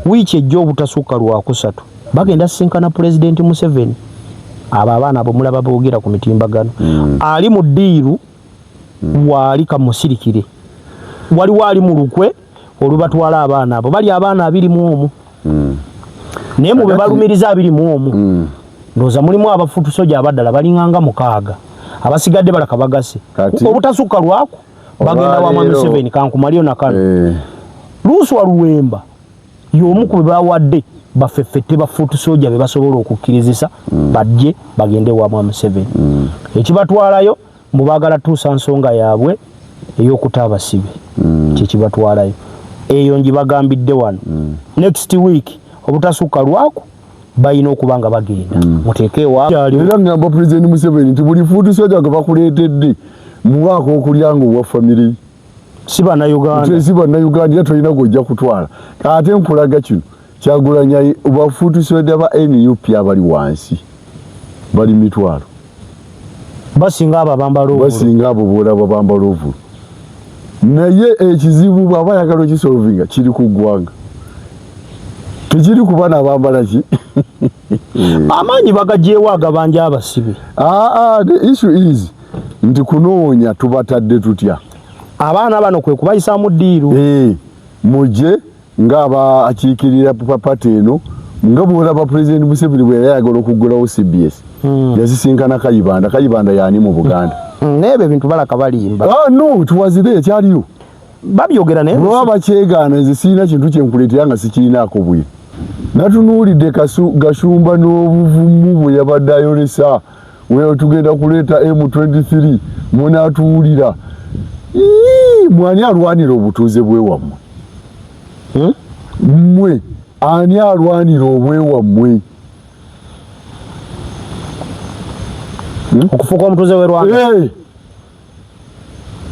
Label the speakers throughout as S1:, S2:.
S1: wiiki ejja obutasukka lwakusatu bagenda sinkana Pulezidenti Museveni. Abo abaana abo mulaba boogera ku mitimbagano. Ali mu ddiiru waali kamusirikire. Waliwo ali mu lukwe olubatwala abaana abo. Bali abaana 21. Naye mu be balumiriza 21. Ndowooza mulimu abafuutu soja abaddala balinganga 6. Abasigadde balaka bagase. Obutasukka lwaku bagenda wa Museveni kankumalyo na kano. Luuswa Luwemba y'omu ku be bawadde bafeffette bafuutu soja be basobola okukkirizisa bajje bagende wa Museveni. Ekibatwalayo mubaagala tuusa nsonga yaabwe ey'okuta abasibe. Kyekibatwalayo. Eyo ngibagambidde wano. Next week obutasukka lwaku bayina okuba nga bagenda. Muteekeewa.
S2: Era ngamba Pulezidenti Museveni nti buli fuutu soja gwe bakuleetedde muwaako okulyanga owa famire.
S1: Si bannayuganda.
S2: Si bannayuganda era tolina gw'ojja kutwala. Ate nkulaga kino Kyagulanyi bafuutu soja ba NUP abali wansi bali mitwalo.
S1: Basinga abo bambala ovulu.
S2: Basinga abo boolaba bambala ovulu. Naye ekizibu bw'aba ayagala okisolvinga kiri ku ggwanga. Tekiri ku baana bambala ki?
S1: Amaanyi bagagyewo agabanja abasibe.
S2: The issue is nti kunoonya tubatadde tutya.
S1: Abaana bano kwe kubayisaamu ddiiru.
S2: Mujje ng'abakiikirira pati eno nga bw'olaba Pulezidenti Museveni bwe yayagala okuggulawo CBS. Yasisinkana Kayibanda. Kayibanda y'ani mu Buganda?
S1: N'ebyo ebintu balaka balimba.
S2: No, tuwazire ekyaliyo.
S1: Babyogera naye.
S2: Bwe bakyegaana nze sirina kintu kye nkuleetera nga sikirinaako bwire. Natunuulidde Gashumba n'obuvumu bwe yabadde ayolesa we tugenda kuleeta M23 munaatuwulira. Mwani alwanira obutuuze bwewammwe? Mmwe ani alwanira obwewammwe?
S1: Okufuuka omutuuze w'e Rwanda.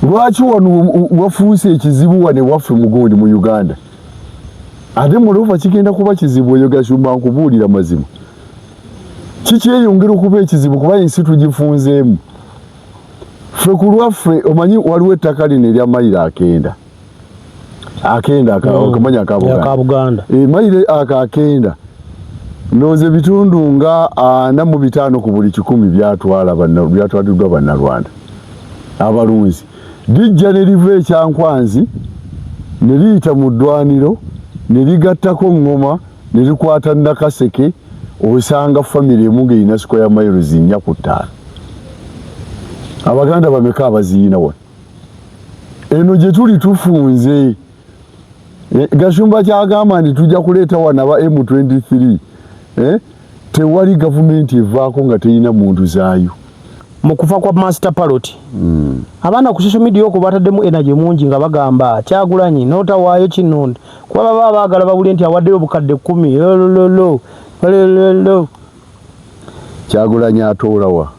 S2: Lwaki wano wafuuse ekizibu wane waffe mugundi mu Uganda? Ate muloofa kigenda kuba kizibu eyo Gashumba nkubuulira mazima. Kikyeyongera okuba ekizibu kuba ensi tugifunzeemu. Ffe ku lwaffe omanyi waliwo ettaka lino erya mayiro 9. Akamanya
S1: akabuganda.
S2: Mayiro 9. Ndowooza ebitundu nga 45 ku buli 100 byatwaliddwa bannarwanda abalunzi. Lijja ne liva ekyankwanzi ne liyita mu ddwaniro ne ligattako ngoma ne likwata Nakaseke osanga famire emu ng'erina square miles 4 ku 5. Abaganda bameka abaziina wano? Eno gye tuli tufunze. Gashumba kyagamba nti tujja kuleeta wano aba M23. Tewali gavumenti evaako nga terina muntu zaayo.
S1: Mu kufa kwa Master Parrot. Abaana ku social media okwo bataddemu energy mungi nga bagamba Kyagulanyi n'otawaayo kinonda. Kuba baba baagala babule nti awaddeyo obukadde 10. Lolo.
S2: Kyagulanyi atoolawa.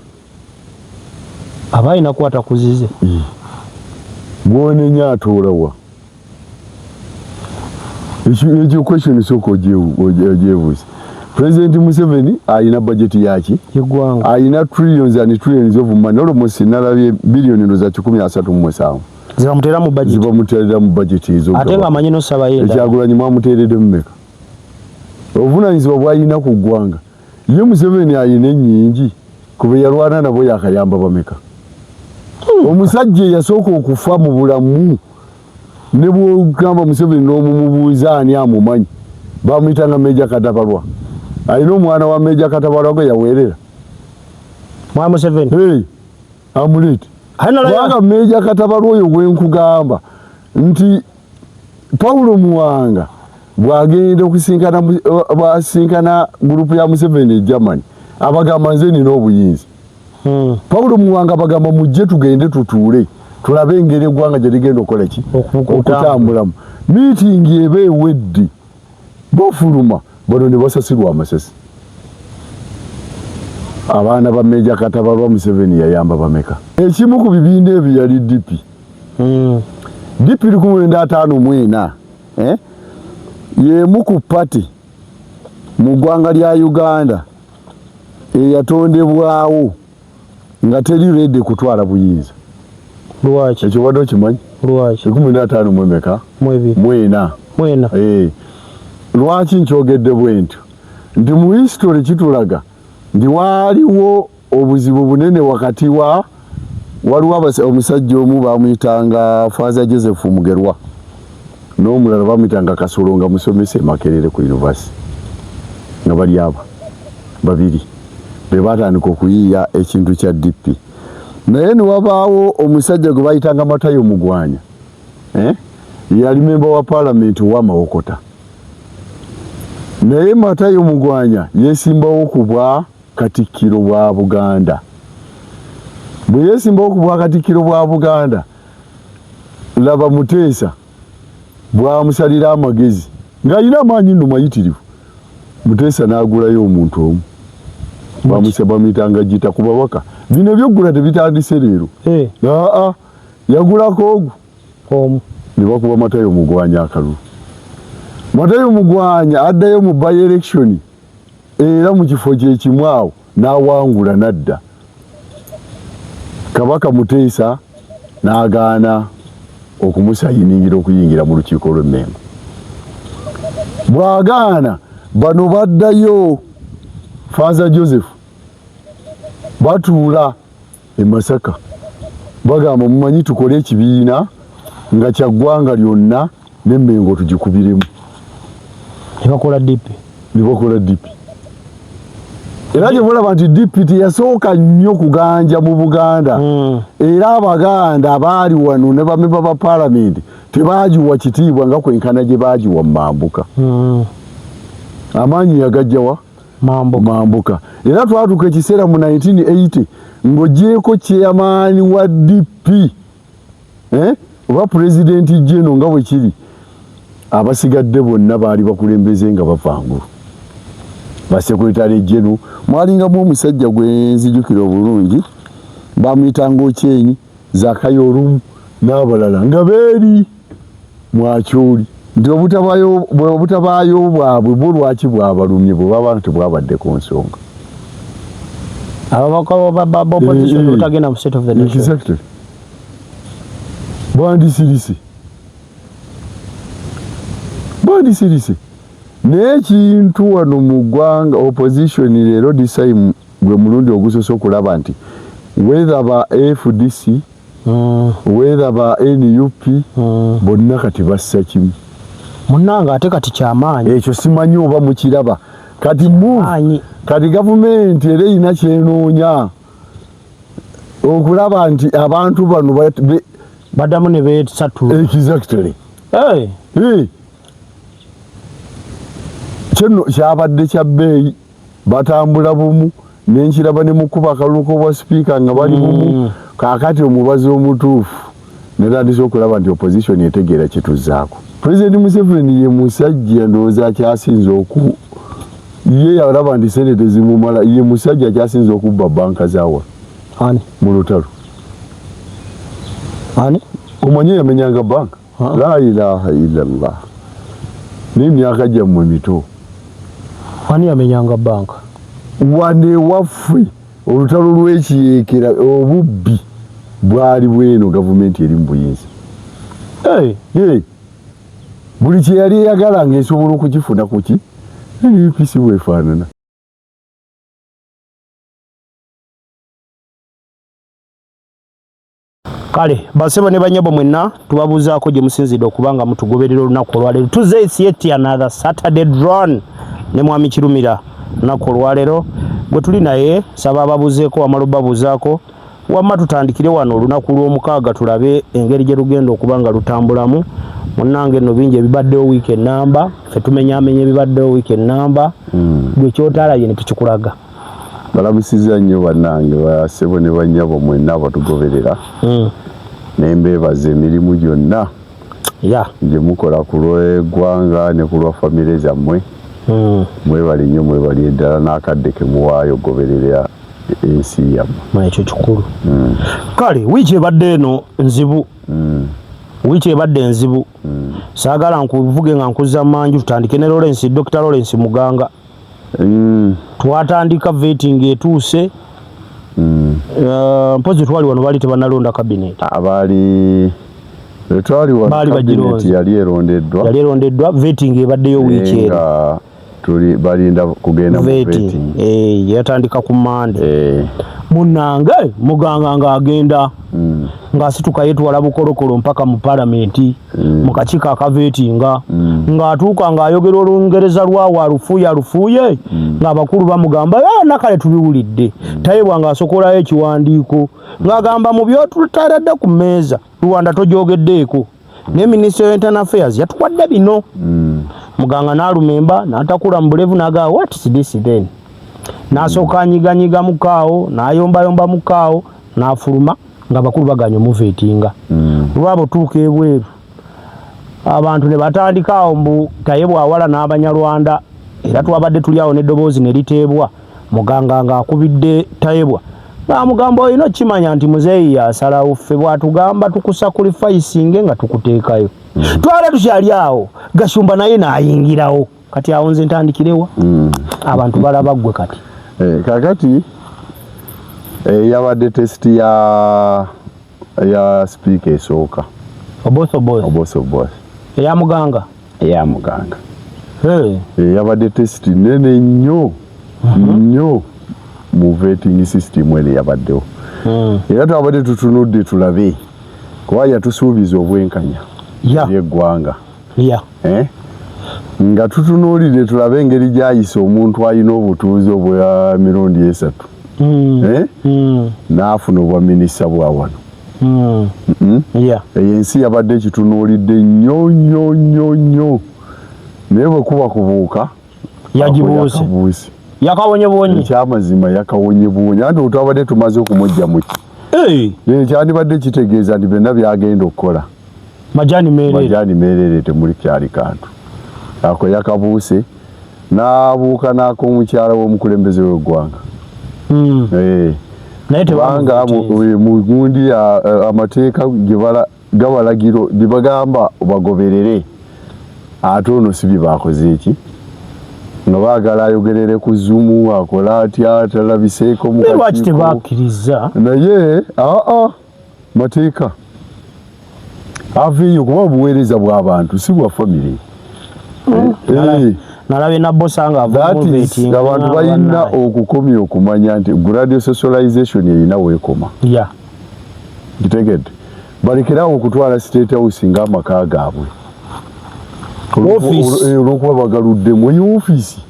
S1: Abaina kwata kuzize.
S2: Bwonenya atoolawa. Ekyo question soko ojebuuza. President Museveni ayina budget yaki
S1: yeggwanga,
S2: ayina trillions and trillions of money, almost nalabye billions za 17
S1: zibamutera
S2: mu budget ezo.
S1: Ate nga amanyi n'osaba yenda
S2: Kyagulanyi mwamuteeredde mmeka obuvunanyizibwa bw'ayina ku ggwanga. Ye Museveni ayina ennyingi kuba yalwana nabo yakayamba bameka. Omusajja yasooka okufa mu bulamu ne bw'ogamba Museveni n'omumubuuza ani amumanyi bamuyitanga Meja Katabalwa. Ayina omwana wa Meja Katabalwa gwe yaweerera
S1: Mwa Museveni.
S2: Amuleti kubanga Meja Katabalwa oyo gwe nkugamba nti Paulo Muwanga bw'agenda okusinkana gurupu ya Museveni e Germany abagamba nze nina obuyinza. Paulo Muwanga bagamba mujje tugende tutuule tulabe engeri eggwanga gye ligenda okukola ki okutambulamu. Miitingi eba ewedde bafuluma bano ne basasirwa amasasi. Abaana ba Meja Katabalwa Museveni yayamba bameka. Ekimu ku bibinda ebyo yali DP. DP 1954 y'emu ku pati mu ggwanga lya Uganda eyatondebwawo nga teri ready kutwala buyinza.
S1: Lwaki?
S2: Ekyo wadde okimanyi?
S1: Lwaki?
S2: 1954 mwemeka? Mwena. lwaki nkyogedde bwentyo nti mu history kitulaga ndi waaliwo obuzibu bunene wakati waliwo omusajja omu bamuyitanga Father Joseph Mugerwa n'omulala bamuyitanga Kasolo nga musomesa Makerere ku university nga bali aba babiri be batandika okuyiiya ekintu kya DP naye ne wabaawo omusajja gwe bayitanga Matayo Mugwanya yali memba wa parliament wa Mawokota naye Matayo Mugwanya yesimbawo ku bwa Katikkiro bwa Buganda bwe yesimbawo ku bwa Katikkiro bwa Buganda laba Muteesa bwamusalira amagezi ng'alina amaanyi nno mayitirivu Muteesa n'agulayo omuntu omu bamuyitanga Gita ku babaka bino byoggula tebitandise leero yagulako omu ne bakuba Matayo Mugwanya akalulu Matayo Mugwanya addayo mu by election era mu kifo kyekimu awo n'awangula nadda Kabaka Muteesa n'agaana okumusayingira okuyingira mu lukiiko lw'Emmengo bw'agaana bano baddayo Father Joseph batuula e Masaka bagamba mumanyi tukole ekibiina nga kya ggwanga lyonna n'Emmengo tugikubiremu
S1: nibakola DP era gye mulaba nti DP teyasooka nnyo kuganja mu Buganda era Abaganda abaali wano ne bamemba ba parliament tebaagiwa kitiibwa nga kwenkana gye baagiwa Mambuka amaanyi yagajja wa Mambuka era twatuuka ekiseera mu 1980 ng'ogyeko chairman wa DP oba president general nga bwe kiri abasigadde bonna baali bakulembeze nga bavangulu basekretary general mwalingamu omusajja gwe nzijukira obulungi bamuyitanga Ochenyi Zakayolumu n'abalala nga beeri mwakyoli nti obutabaayo bwabwe bwo lwaki bwabalumye bwe baba tebwabadde ku nsonga ababaka opposition utagenda mu state of the nation
S2: exactly bandisirise n'ekintu wano mu ggwanga opposition leero decide gwe mulundi ogusoose okulaba nti whether ba FDC whether ba NUP bonna kati bassa kimu
S1: munnanga ate kati kyamaanyi
S2: ekyo simanyi oba mukiraba kati kati gavumenti era erina kyenoonya okulaba nti abantu bano
S1: baddamu ne beesatula
S2: exactly kino kyabadde kya bbeeyi batambula bumu nenkiraba ne mukuba akalulu k'obwa sipiika nga bali bumu kaakati omubazi omutuufu netandise okulaba nti opposition etegeera kituzaako President Museveni ye musajja ndowooza akyasinze ye yalaba nti senete zimumala ye musajja akyasinze okubba banka zaawa mu lutalo omanyi yamenyanga banka la ilaha illallah n'emyaka gyammwe mito
S1: ani yamenyanga banka
S2: wane waffe olutalo lw'ekiyeekera obubbi bwali bweno gavumenti eri mu buyinza buli kye yali eyagala ng'esobola okukifuna kuki UPC bwefaanana
S1: kale basebo ne banyabo mwenna tubabuuzaako gye musinzidde okubanga mutugoberera olunaku olwaleero tuzze yet another Saturday drone ne mwami Kirumira olunaku olwaleero gwe tuli naye saba ababuuzeeko wamala obabuuzaako wamma tutandikire wano olunaku lw'omukaaga tulabe engeri gye lugenda okubanga lutambulamu munnange nno bingi ebibaddewo weekend number ffe tumenyaamenya ebibaddewo weekend number gwe kyotalabye ne tukikulaga
S2: balamusiza nnyo bannange basebo ne banyabo mwenna abatugoberera nembeebaza emirimu gyonna gye mukola ku lw'eggwanga ne ku lwa famire zammwe mwebali nnyo mwebali eddala n'akadde ke muwaayo ogoberera ensi yammwe
S1: ekyo kikulu kale wiiki ebadde eno nzibu wiiki ebadde enzibu saagala nkuvuge nga nkuzza manju tutandike ne Dr. Lawrence Muganga twatandika vetting etuuse mpozi twali wano baali tebanalonda cabinet
S2: abaali Etwali wa cabinet yali erondeddwa
S1: vetting ebaddeyo weekend
S2: tuli balinda kugenda mu vetting
S1: yatandika ku Monday munange muganga ng'agenda ng'asituka yetwala bukolokolo mpaka mu parliament mu kakiiko akavetinga ng'atuuka ng'ayogera Olungereza lwawo alufuuye ng'abakulu bamugamba nakale tubiwulidde Tayebwa ng'asokolayo ekiwandiiko ng'agamba mu byotutaradde ku mmeeza Rwanda tojogeddeeko ne Minister of Internal Affairs yatuwadde bino muganga n'alumemba n'atakula mu bulevu n'agamba what is this then n'asooka anyiganyiga mukaawo n'ayombayomba mukaawo n'afuluma nga bakulu baganya omuvetinga lwabo tuuka ebweru abantu ne batandika awo mbu Tayebwa awala n'Abanyarwanda era twabadde tuli awo n'eddoboozi ne liteebwa muganga ng'akubidde Tayebwa ng'amugamba olina kimanya nti muzeeyi yasalawo ffe bw'atugamba tukusakulifayisinge nga tukuteekayo twala tukyali awo Gashumba naye n'ayingirawo kati awo nze ntandikirewa abantu balaba ggwe kati
S2: kakati yabadde test ya speaker esooka oboso
S1: eya muganga
S2: yabadde test nene nnyo mu vetting system ene yabaddewo era twabadde tutunudde tulabe kuba yatusuubiza obwenkanya yeggwanga nga tutunuulire tulabe engeri gyayisa omuntu alina obutuuzi obwa mirundi 3 n'afuna obwa minisita bwa wano ensi yabadde ekitunuulidde nnyo naye bwe kuba kubuuka
S1: yagibuuse yakawonyebonye
S2: ekyamazima yakawonyebonye anti otwabadde tumaze okumujja muki kyandibadde kitegeeza nti byonna byagenda okukola
S1: Majani
S2: Merere temuli kyali kantu ako yakabuuse n'abuuka n'ak'omukyala w'omukulembeze w'eggwanga kubanga mu gundi amateeka gabalagiro bye bagamba bagoberere ate ono si bye baakoze eki nga baagala ayogerere ku Zoom akola atya talabiseeko mu
S1: kakiiko
S2: naye mateeka aveeyo kuba obuweereza bw'abantu si bwa famire
S1: nalabe nabosanga
S2: abantu balina okukomya okumanya nti gradual socialization erina weekoma kitegedde balekerawo okutwala state house ng'amaka gaabwe olw'okuba bagaluddemu eyo ofiisi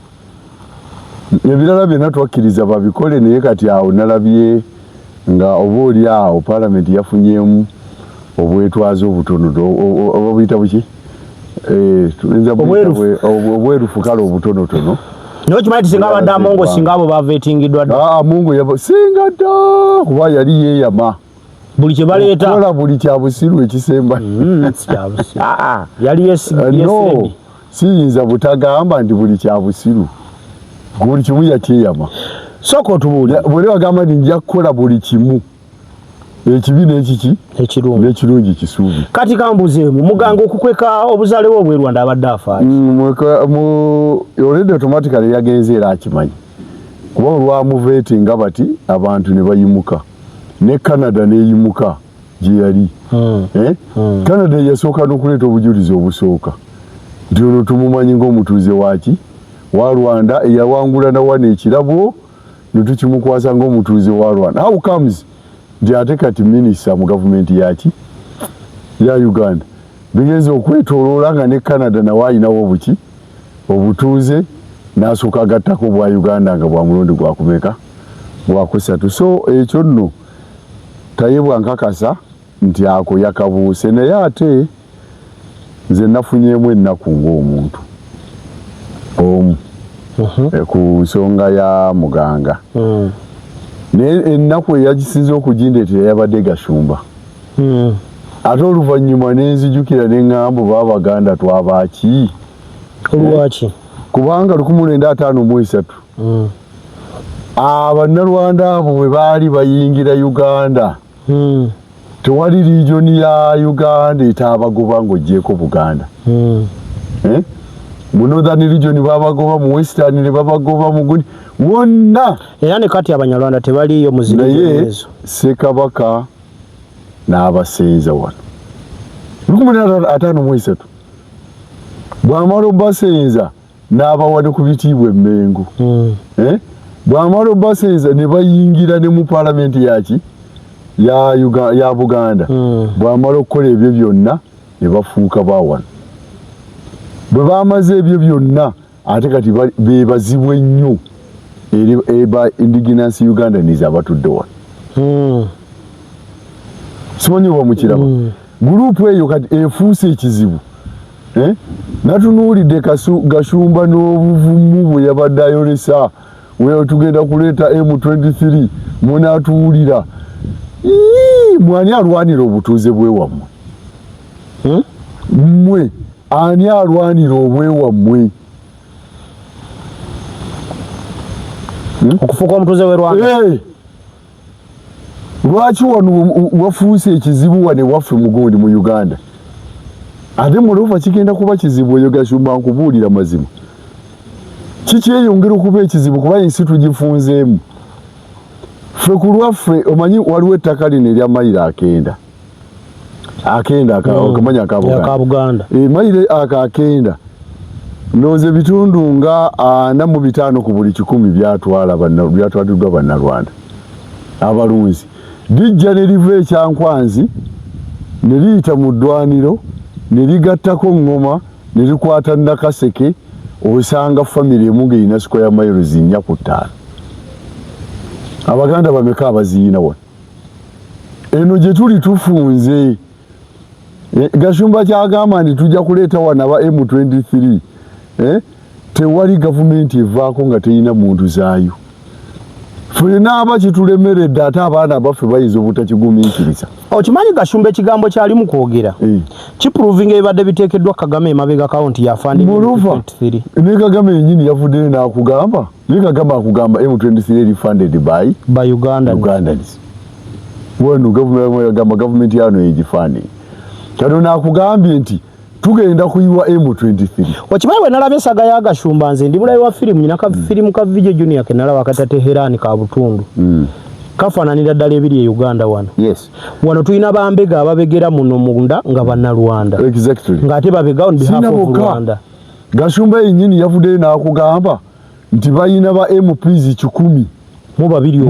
S2: ebirala byonna twakkiriza babikole naye kati awo nalabye nga oba oli awo palamenti yafunyemu obwetwazi obutono obuyita buki obwerufu kale obutonotono
S1: nokimanyi ti singa abadde amongo singa abo bavetingidwa
S2: amongo singa dda kuba yali yeeyama
S1: buli kyebaleeta
S2: kola buli kyabusiru ekisemba
S1: yali
S2: no siyinza butagamba nti buli kyabusiru buli kimu yakyeyama
S1: sooka otubuulire
S2: bwoli bagamba nti nja kukola buli kimu ekibi n'ekiki n'ekirungi kisuubi
S1: kati kambuzeemu muganga okukweka obuzaale bwe obw'e-Rwanda abadde afaayo
S2: olwedde automatically yagenze era akimanyi kuba olwamuveetinga bati abantu ne bayimuka ne Canada neeyimuka gye yali Canada yasooka n'okuleeta obujulizi obusooka nti ono tumumanyi ng'omutuuze waki wa Rwanda eyawangula na wano ekirabo ne tukimukwasa ng'omutuuze wa Rwanda. How comes nti ate kati minisita mu gavumenti yaki ya Uganda bigenze okwetooloola nga ne Canada nawe ayinawo obuki obutuuze n'asooka agattako bwa Uganda nga bwa mulundi gwakumeka gwakusatu. So ekyo nno Tayebwa nkakasa nti ako yakabuuse naye ate nze nafunyeemu ennaku ng'omuntu omu ku nsonga ya muganga naye ennaku eyagisinza okugindeetera yabadde Gashumba ate oluvannyuma nenzijukira ne ŋŋamba baabaganda twabaki
S1: olwaki
S2: kubanga 1953 Abannarwanda abo bwe baali bayingira Uganda tewali regioni ya Uganda etaabagoba ng'oggyeko Buganda mu Northern region babagoba, mu Western ne babagoba, mu Guni wonna
S1: era ne kati Abanyarwanda tebaliyo muziro ezo.
S2: Ssekabaka n'abasenza wano 1853 bwamala basenza n'abawadde ku bitiibwa Emmengo. Bwamala basenza ne bayingira ne mu parliament yaki ya Buganda. Bwamala okukola ebyo byonna ne bafuuka bawana. Bwe bamaze ebyo byonna ate kati beebazibwe nnyo eba indigenous Uganda niza abatudde wano. Simanyi oba mukiraba. Gurupu eyo kati efuuse ekizibu. Natunuulidde Gashumba n'obuvumu bwe yabadde ayolesa wewe tugenda kuleeta M23 munaatuwulira. Mwani alwanira obutuuze bwewammwe? Mmwe ani alwanira obwewammwe?
S1: Okufuuka omutuuze w'e Rwanda.
S2: Lwaki wano wafuuse ekizibu wane waffe mugundi mu Uganda? Ate muloofa kigenda kuba kizibu eyo Gashumba nkubuulira mazima. Kikyeyongera okuba ekizibu kuba ensi tugifunzeemu. Ffe ku lwaffe omanyi waliwo ettaka lino erya mayiro 9. Akamanya akabuganda. Mayiro 9 noze bitundu nga 45 ku buli 100 byatwaliddwa bannalwanda abalunzi. Lijja ne liva ekyankwanzi ne liyita mu ddwaniro ne ligattako ngoma ne likwata Nakaseke. Osanga family emu ng'erina square miles 4 ku 5. Abaganda bameka abaziina wano. Eno gye tuli tufunze. Gashumba kyagamba nti tujja kuleeta wano aba M23. Tewali gavumenti evaako nga terina muntu zaayo. Ffenna abakitulemeredde ate abaana baffe bayinza obutakigumiikiriza.
S1: Okimanyi Gashumba ekigambo kyalimu kwogera kiprovinga ebibadde biteekeddwa Kagame emabega akawunti ya funding M23.
S2: Ne Kagame yennyini yavuddeyo n'akugamba. Ne Kagame akugamba M23 eri funded by Ugandans. Wano gavumenti yano egifunding. Kano n'akugambye nti tugenda kuyiwa M23.
S1: Okimanyi bwe nalabye ensaga ya Gashumba nze ndi mulabi wa firimu nyina ka firimu ka Vijay Junior ke nalaba kata Teherani ka Butundu. Kafaananira ddala ebiri e Uganda wano.
S2: Yes.
S1: Wano tulina bambega ababegera muno munda nga bannalwanda.
S2: Exactly.
S1: Ng'ate babega on behalf of Rwanda.
S2: Gashumba yennyini yavuddeyo n'akugamba nti bayina ba MPs 100
S1: mu babiri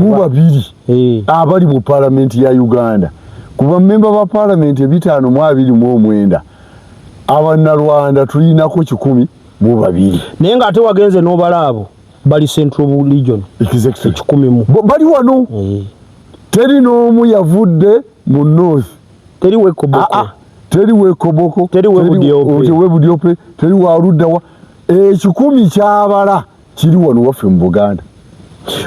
S2: abali mu parliament ya Uganda. Kuba member ba parliament 529 abannalwanda tulinako 100 mu babiri.
S1: Naye ng'ate wagenze n'obalaabo bali Central Region.
S2: Exactly.
S1: 100 mu.
S2: Bali wano. Teri n'omu yavudde mu North.
S1: Teri Wekoboko.
S2: Teri Wekoboko.
S1: Teri
S2: Webudiope. Teri Warudda wa. 100 kyabala kiri wano waffe mu Buganda.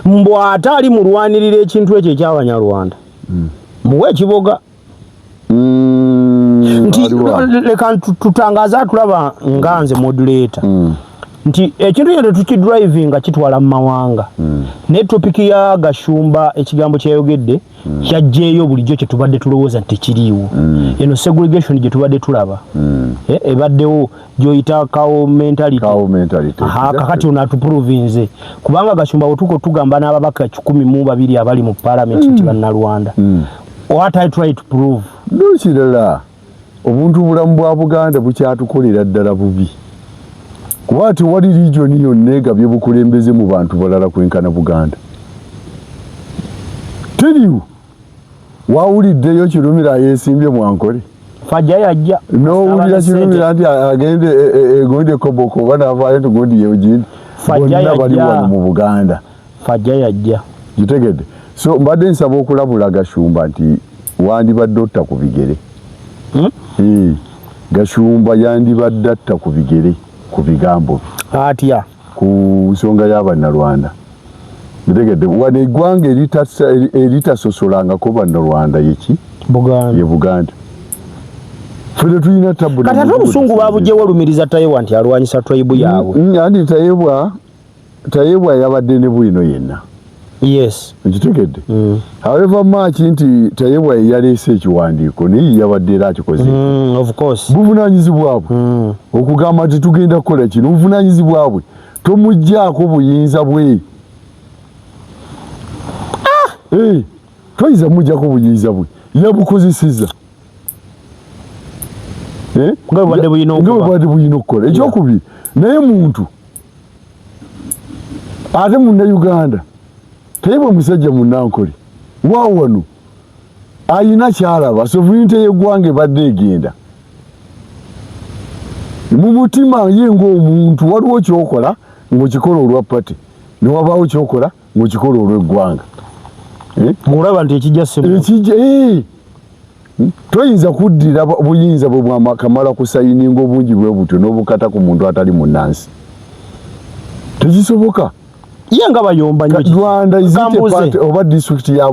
S1: Mbwa atali mulwanirira ekintu ekyo eky'Abanyarwanda. Muwe ekiboga. Nti leka tutangaza tulaba nganze modulator. Nti ekintu yende tukidrivinga kitwala mu mawanga. Ne topic ya Gashumba ekigambo kyayogedde kyajjeeyo bulijjo kye tubadde tulowooza nti kiriiwo. Eno segregation gye tubadde tulaba. Ebaddewo gyoyita kawo mentality. Kakati onatuprovinze. Kubanga Gashumba otuko tugamba n'ababaka 12 abali mu parliament nti bannalwanda. What I try to prove.
S2: Nukirala obuntu bulamu bwa Buganda bukyatukolera ddala bubi. Kuba tewali region yonna egabye bukulembeze mu bantu balala kwenkana Buganda. Teriwo wawuliddeyo Kirumira yeesimbye Mwankole.
S1: Fajja yajja.
S2: N'owulira Kirumira nti agende egonde Koboko banavaayo tugondi yeogindi.
S1: Fajja yajja.
S2: Bali wano mu Buganda.
S1: Fajja yajja.
S2: Gitegedde. So mbadde nsaba okulabula Gashumba nti wandibadde otta ku bigere. Gashumba yandibadde atta ku bigere ku bigambo.
S1: Atya.
S2: Ku nsonga y'Abannalwanda. Gitegedde wane eggwanga eritasosolangako bannalwanda yeki?
S1: Buganda.
S2: Ye Buganda. Fede tulina tabu.
S1: Kati ate Obusungu babujje walumiriza Taiwan nti alwanyisa tribe yaabwe.
S2: Andi Tayebwa yabadde ne bwino yenna.
S1: Yes.
S2: Nkitegedde. However much nti Tayebwa yaleese ekiwandiiko naye yabadde era akikoze.
S1: Of course.
S2: Buvunaanyizibwa bwe. Okugamba nti tugenda kukola kino buvunaanyizibwa bwe. Tomuggyako buyinza bwe. Toyinza muggyako buyinza bwe. Yabukozesezza.
S1: nga
S2: bwadde buyina okukola ekyokubiri naye muntu ate munnayuganda teyebwe musajja munnankole waawo wano ayina kyalaba sovereignty y'eggwanga ebadde egenda mu mutima ye ng'omuntu waliwo kyokola ng'okikola olwa pate ne wabaawo kyokola ng'okikola olw'eggwanga
S1: ng'olaba nti ekijja
S2: toyinza kuddira buyinza bwe bwamakamala ku sayininga obungi bwe butyo n'obukata ku muntu atali munnansi tekisoboka
S1: ye nga bayomba
S2: Rwanda oba disitulikiti ya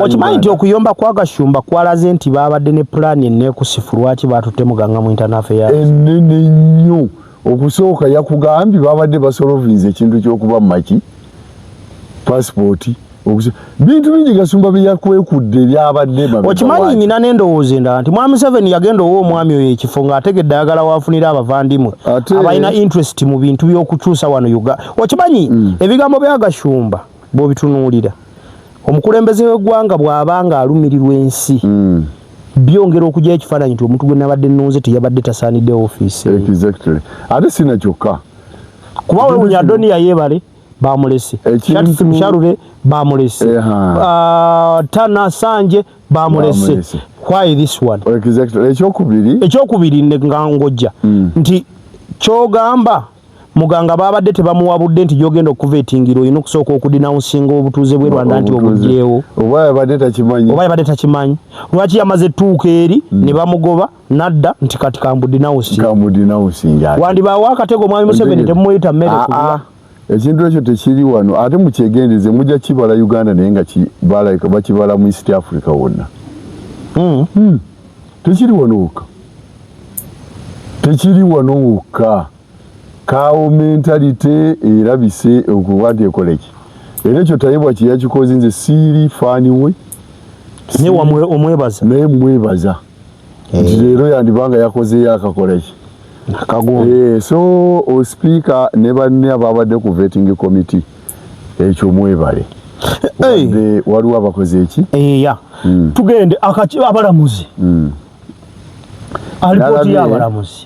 S1: okimanyi nti okuyomba kwa Gashumba kwalaze nti baabadde ne pulaani enneekusifu lwaki baatutte Muganga mu internal affairs
S2: ennene nnyo okusooka yakugambye baabadde basolovinze ekintu ky'okuba maki pasipooti bintu bingi Gasumba bye yakwekudde byabadde
S1: okimanyi nyina n'endowooza endala nti mwami Museveni yagenda owa omwami oyo ekifo ng'ategedde ayagala waafunira abavandimwe abalina interest mu bintu by'okukyusa wano Uganda. Okimanyi ebigambo bya Gashumba bw'obitunuulira omukulembeze w'eggwanga bw'aba ng'alumirirwa ensi byongera okugyayo ekifaananyi nti omuntu gwe nabadde nnunze teyabadde tasaanidde ofiisi
S2: ate sina kyokka
S1: kuba wewunya Adoniya yeebale bamulese Sharure bamulese Tana Sanje bamulese why this one ekyokubiri nga ngojja nti kyogamba Muganga babadde tebamuwabudde nti gyogenda okuvetingira olina okusooka okudinawunsinga obutuuze bwe Rwanda nti obugyewo
S2: oba yabadde takimanyi
S1: lwaki yamaze ettuuka eri ne bamugoba nadda nti kati
S2: kambudinawunsinga
S1: wandibaawo akatego mwami Museveni temumuyita mmere kulya
S2: ekintu ekyo tekiri wano ate mukyegendeze mujja kibala Uganda naye nga bakibala mu East Africa wonna tekiri wano wokka kaawo mentalite erabise okuba nti ekoleki era ekyo tayebwa kyeyakikoze nze siiri faani we naye mwebaza nti leero yandibanga yakozeyo akakoleki so speaker ne banne ababadde ku vetting committee ekyo mwebale waliwo abakoze eki
S1: tugende abalamuzi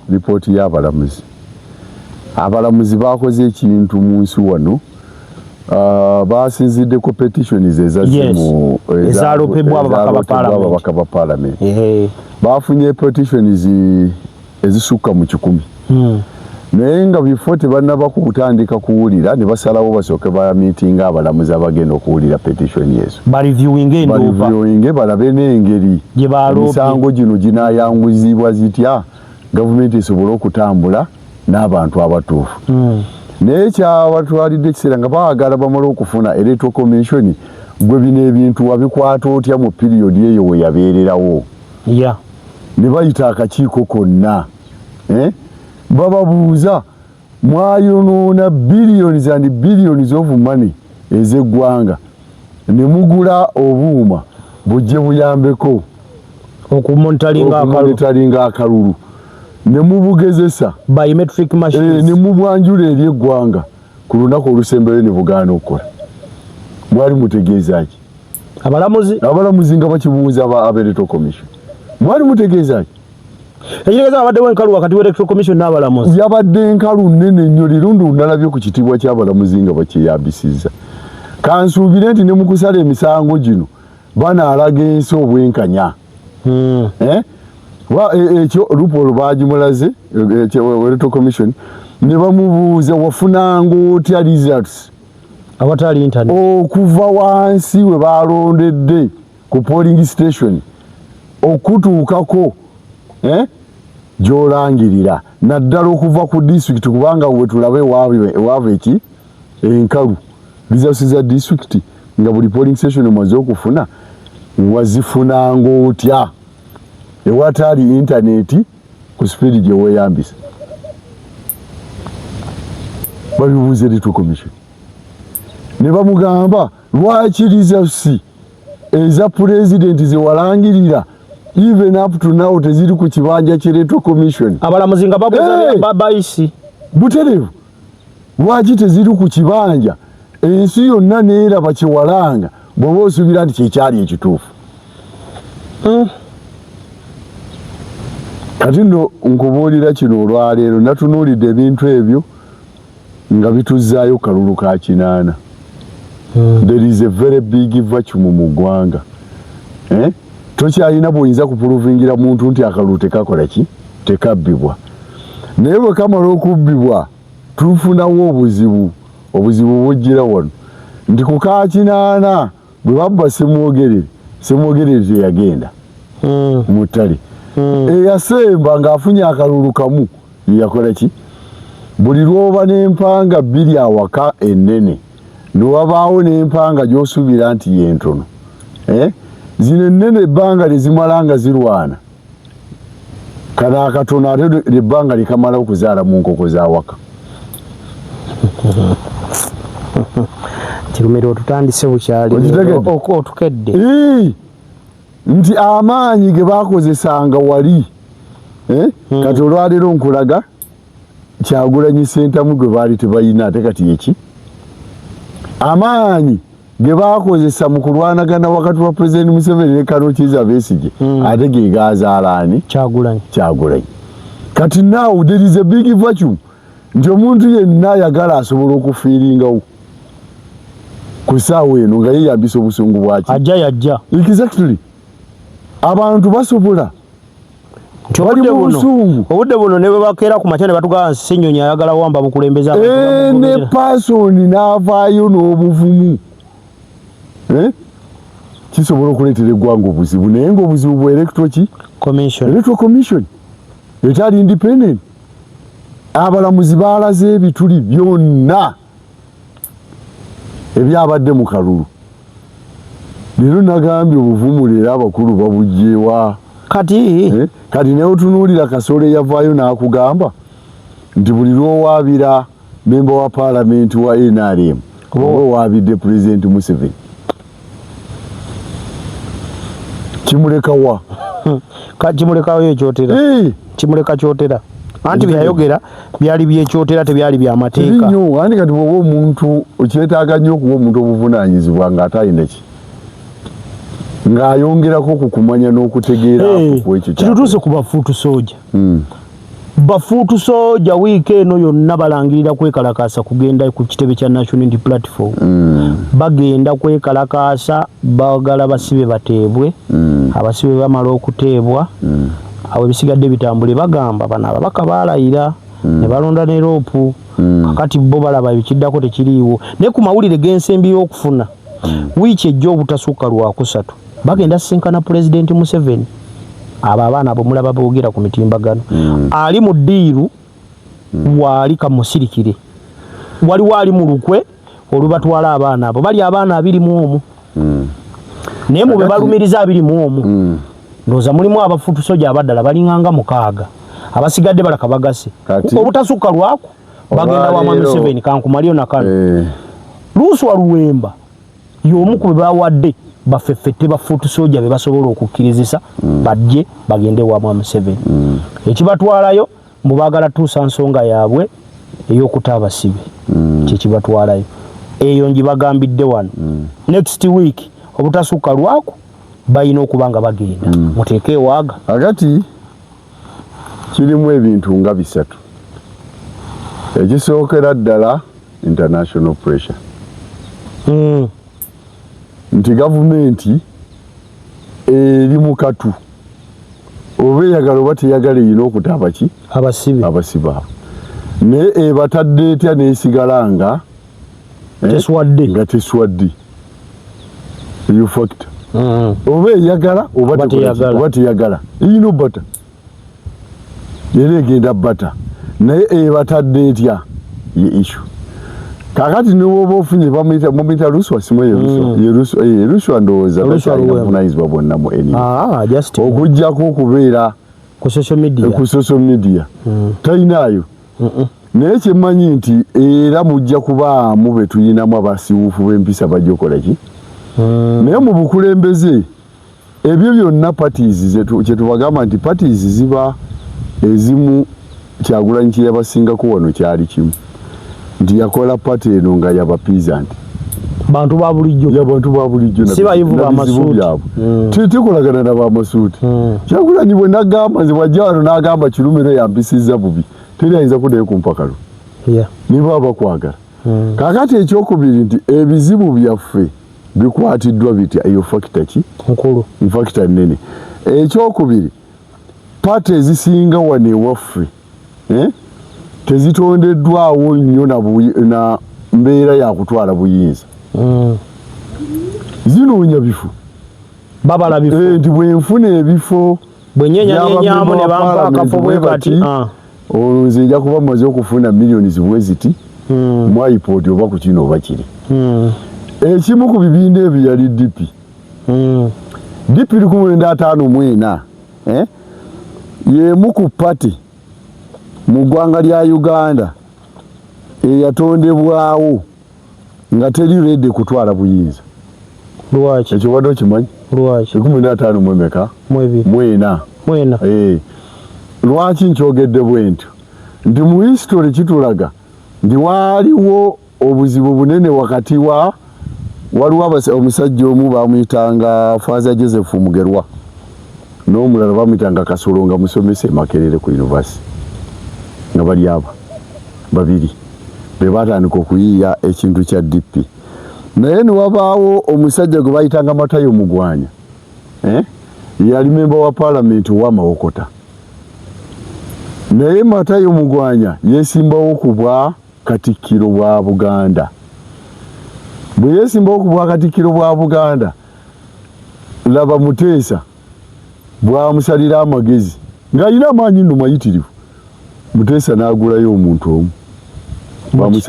S2: lipooti y'abalamuzi abalamuzi bakoze ekintu mu nsi wano basinziddeko petitions
S1: ezalopebwa
S2: ababaka ba paalamenti bafunye petitions ezisukka mu 100 naye nga bifo tebannaba kutandika kuwulira ne basalawo basooke bamiitinga abalamuzi abagenda okuwulira petition yezo baliviewinge balabe n'engeri emisango gino ginaayanguzibwa zitya gavumenti esobole okutambula n'abantu abatuufu naye kyabatwalidde ekiseera nga baagala bamala okufuna electoral commission gwe bino ebintu wabikwata otya mu piriyodi eyo we yabeererawo ne bayita akakiiko konna bababuuza mwayonoona billions and billions of money ez'eggwanga ne mugula obuuma bujje buyambeko okumonitalinga akalulu ne mubugezesa
S1: biometric machines
S2: ne mubwanjula eri eggwanga ku lunaku olusembeyo ne bugaana okukola mwali mutegeeza ki abalamuzi nga bakibuuza Electoral Commission mwali mutegeeza ki
S1: ekitegeeza abaddewo enkalu wakati w'Electoral Commission n'abalamuzi
S2: yabadde enkalu nnene nnyo lirundi nalabye ku kitiibwa ky'abalamuzi nga bakyeyambisizza kansuubire nti ne mu kusala emisango gino banaalaga ensi obwenkanya ekyo lupolo bagimulaze Electoral Commission ne bamubuuza wafunanga otya results
S1: awatali internet
S2: okuva wansi we balondedde ku polling station okutuukako gyolangirira naddala okuva ku district kubanga wetulabe waava eki enkalu results za district nga buli polling station omaze okufuna wazifunanga otya ewatali internet ku speed gye weeyambisa babibuuza Electoral Commission ne bamugamba lwaki results eza president zewalangirira even up to now teziri ku kibanja ky'Electoral Commission
S1: abalamuzi nga babuuza bayisi
S2: buterevu lwaki teziri ku kibanja ensi yonna neeraba kyewalanga bw'oba osuubira nti kyekyali ekituufu kati nno nkubuulira kino olwaleero natunuulidde ebintu ebyo nga bituzaayo kalulu ka 8. There is a very big vacuum mu ggwanga. Tokyalina bw'oyinza kupuluvingira muntu nti akalulu tekakola ki, tekabbibwa. Naye bwe kamala okubbibwa tufunawo obuzibu bujjira wano nti ku ka 8 bwe babba semwogerere teyagenda mu ttale. Eyasemba ng'afunye akalulu kamu yakola ki? Buli lwoba n'empanga 2 awaka ennene newabaawo n'empanga gy'osuubira nti yentono. Zino ennene ebbanga lizimala nga zirwana, kano akatono ate ebbanga likamala okuzaala mu nkoko z'awaka.
S1: Kirumiro tutandise bukyali otukedde
S2: nti amaanyi ge baakozesanga wali kati olwaleero nkulaga Kyagulanyi Ssentamu gwe baali tebayina ate kati yeki amaanyi ge baakozesa mu kulwanagana wakati wa President Museveni ne Kano Kizza Besigye ate ge gaazaalaani Kyagulanyi. Kati now there is a big vacuum nti omuntu yenna ayagala asobola okufiiringawo ku ssaawa eno nga yeeyambisa obusungu bwaki
S1: yajja
S2: exactly. Abantu basobola
S1: obudde buno ne bwe bakeera ku makya ne batugamba Ssenyonyi ayagala wamba bukulembeza
S2: ne paasoni n'avaayo n'obuvumu kisobola okuleetera eggwanga obuzibu, naye ng'obuzibu bwa electoral commission etali independent. Abalamuzi baalaze ebituli byonna ebyabadde mu kalulu. Leero nagambye obuvumu leero abakulu babugyewa
S1: kati
S2: naye otunuulira Kasole yavaayo n'akugamba nti buli lw'owaabira memba wa paalamenti wa NRM oba owaabidde President Museveni kimulekawa
S1: kimulekawo ekyotera kimuleka kyotera anti byayogera byali byekyotera tebyali byamateeka
S2: nnyo. Andi kati bwoba omuntu okyetaaga nnyo okuwa omuntu obuvunaanyizibwa ng'atayina ki ng'ayongerako okukumanya n'okutegeera kwekyo
S1: kitutuuse ku bafuutu sooja. Bafuutu sooja wiiki eno yonna balangirira kwekalakaasa kugenda ku kitebe kya National Unity Platform. Bagenda kwekalakaasa bagala basibe bateebwe. Abasibe bamala okuteebwa awo ebisigadde bitambule bagamba bano ababaka baalayira ne balonda ne roopu kakati bo balaba ebikiddako tekiriiwo. Naye ku mawulire g'ensembi y'okufuna wiiki ejja obutasukka lwakusatu bagenda sinkana President Museveni. Abo abaana abo mulaba boogera ku mitimbagano ali mu ddiiru waali kamusirikire waliwo ali mu lukwe olubatwala abaana abo bali abaana 21 naye mu be balumiriza 21 ndowooza mulimu abafuutu soja abaddala balinganga 6 abasigadde balaka bagase obutasukka lwaku bagenda wa Museveni kankumalio na kano Luuswa Luwemba y'omu ku be bawadde bafeffette bafuutu soja be basobola okukkirizisa bajje bagende wa Museveni. Ekibatwalayo mubagala tuusa nsonga yaabwe ey'okuta abasibe kyekibatwalayo eyo ngibagambidde wano next week obutasukka lwaku bayina okuba nga bagenda muteeke ewaaga.
S2: Agati kirimu ebintu nga 3 ekisookera ddala international pressure nti gavumenti eri mu katu oba eyagala oba teyagala erina okuta abaki
S1: abasibe
S2: abo naye ebatadde etya neesigala nga teswadde eyo factor oba eyagala oba teyagala erina obbata era egenda bbata naye ebatadde etya ye issue. Kakati niwoba ofunye bamuyita Luuswa Luuswa ndowooza takyalinavunaanyizibwa bwonna mu eni okuggyako okubeera
S1: ku social media
S2: talinaayo. Naye kyemmanyi nti era mujja kubaamu be tuyinamu abasiwuufu b'empisa bajja okola ki naye mu bukulembeze ebyo byonna parties kyetubagamba nti parties ziba ezimu Kyagulanyi kyeyabasingako wano kyali kimu nti yakola pati eno nga yabapiizanti
S1: bantu ba bulijjo
S2: ya bantu ba bulijjo
S1: si bayivu ba masuuti
S2: tikulagana na ba masuuti kyakula ni bwe nagamba nze wajjano n'agamba Kirumiro yambisizza bubi terayinza kudayo ku mpakalo nibo abakwagala kakati ekyokubiri nti ebizibu byaffe bikwatiddwa bitya eyo fakita ki
S1: nkulu
S2: fakita nnene ekyokubiri pate ezisinga wano ewaffe tezitondeddwawo nnyo na mbeera yakutwala buyinza zinoonya bifo
S1: babala bifo
S2: nti bwenfuna ebifo
S1: bwenyenyanyenyamu ne bampa akafo bwe kati
S2: olwo nze nja kuba maze okufuna millioni zibwe ziti mwayipooti oba ku kino oba kiri ekimu ku bibinda ebyo yali dipi dipi 1954 yemu ku pati mu ggwanga lya Uganda eyatondebwawo nga teri redde kutwala buyinza.
S1: Lwaki?
S2: Ekyo wadde okimanyi?
S1: Lwaki?
S2: 15 mwemeka? Mwena. Lwaki nkyogedde bwentyo? Nti mu history kitulaga ndi waaliwo obuzibu bunene wakati waliwo omusajja omu bamuyitanga Father Joseph Mugerwa n'omulala bamuyitanga Kasolo nga musomesa Makerere ku university nga bali aba babiri be batandika okuyiiya ekintu kya DP naye niwabaawo omusajja gwe bayitanga Matayo Mugwanya yali memba wa parliament wa Mawokota naye Matayo Mugwanya yesimbawo ku bwa Katikkiro bwa Buganda bwe yesimbawo ku bwa Katikkiro bwa Buganda laba Muteesa bwamusalira amagezi ng'alina amaanyi nno mayitirivu Muteesa n'agulayo omuntu omu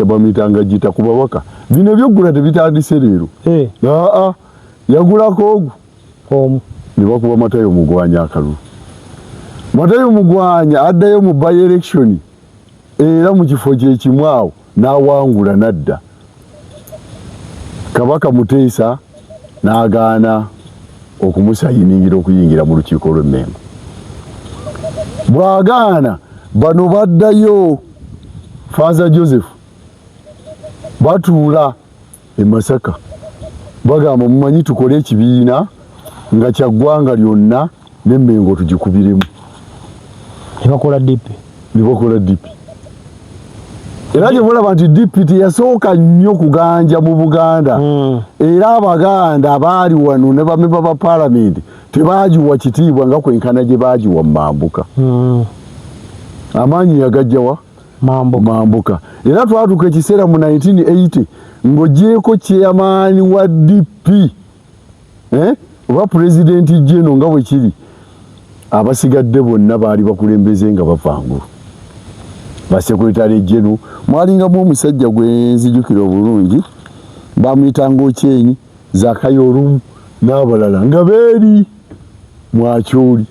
S2: bamuyitanga Gita ku babaka bino byoggula tebitandise leero yagulako omu ne bakuba Matayo Mugwanya akalulu Matayo Mugwanya addayo mu by-election era mu kifo kyekimu awo n'awangula nadda Kabaka Muteesa n'agaana okumusayiningira okuyingira mu lukiiko lw'emmemba bw'agaana bano baddayo Father Joseph batuula e Masaka bagamba mumanyi tukole ekibiina nga kya ggwanga lyonna n'Emmengo tugikubiremu
S1: nibakola DP era gye mulaba nti DP teyasooka nnyo kuganja mu Buganda era Abaganda abaali wano ne bamemba ba parliament tebaagiwa kitiibwa nga kwenkana gye baagiwa Mambuka amaanyi yagajjawa Mambuka era twatuuka ekiseera mu 1980 ng'ogyeko chairman wa DP oba president General nga bwe kiri abasigadde bonna baali bakulembeze nga bavangulu Basekretary General mwalingamu omusajja gwe nzijukira obulungi bamuyitanga Ochenyi Zakayo n'abalala nga beeri mwakyoli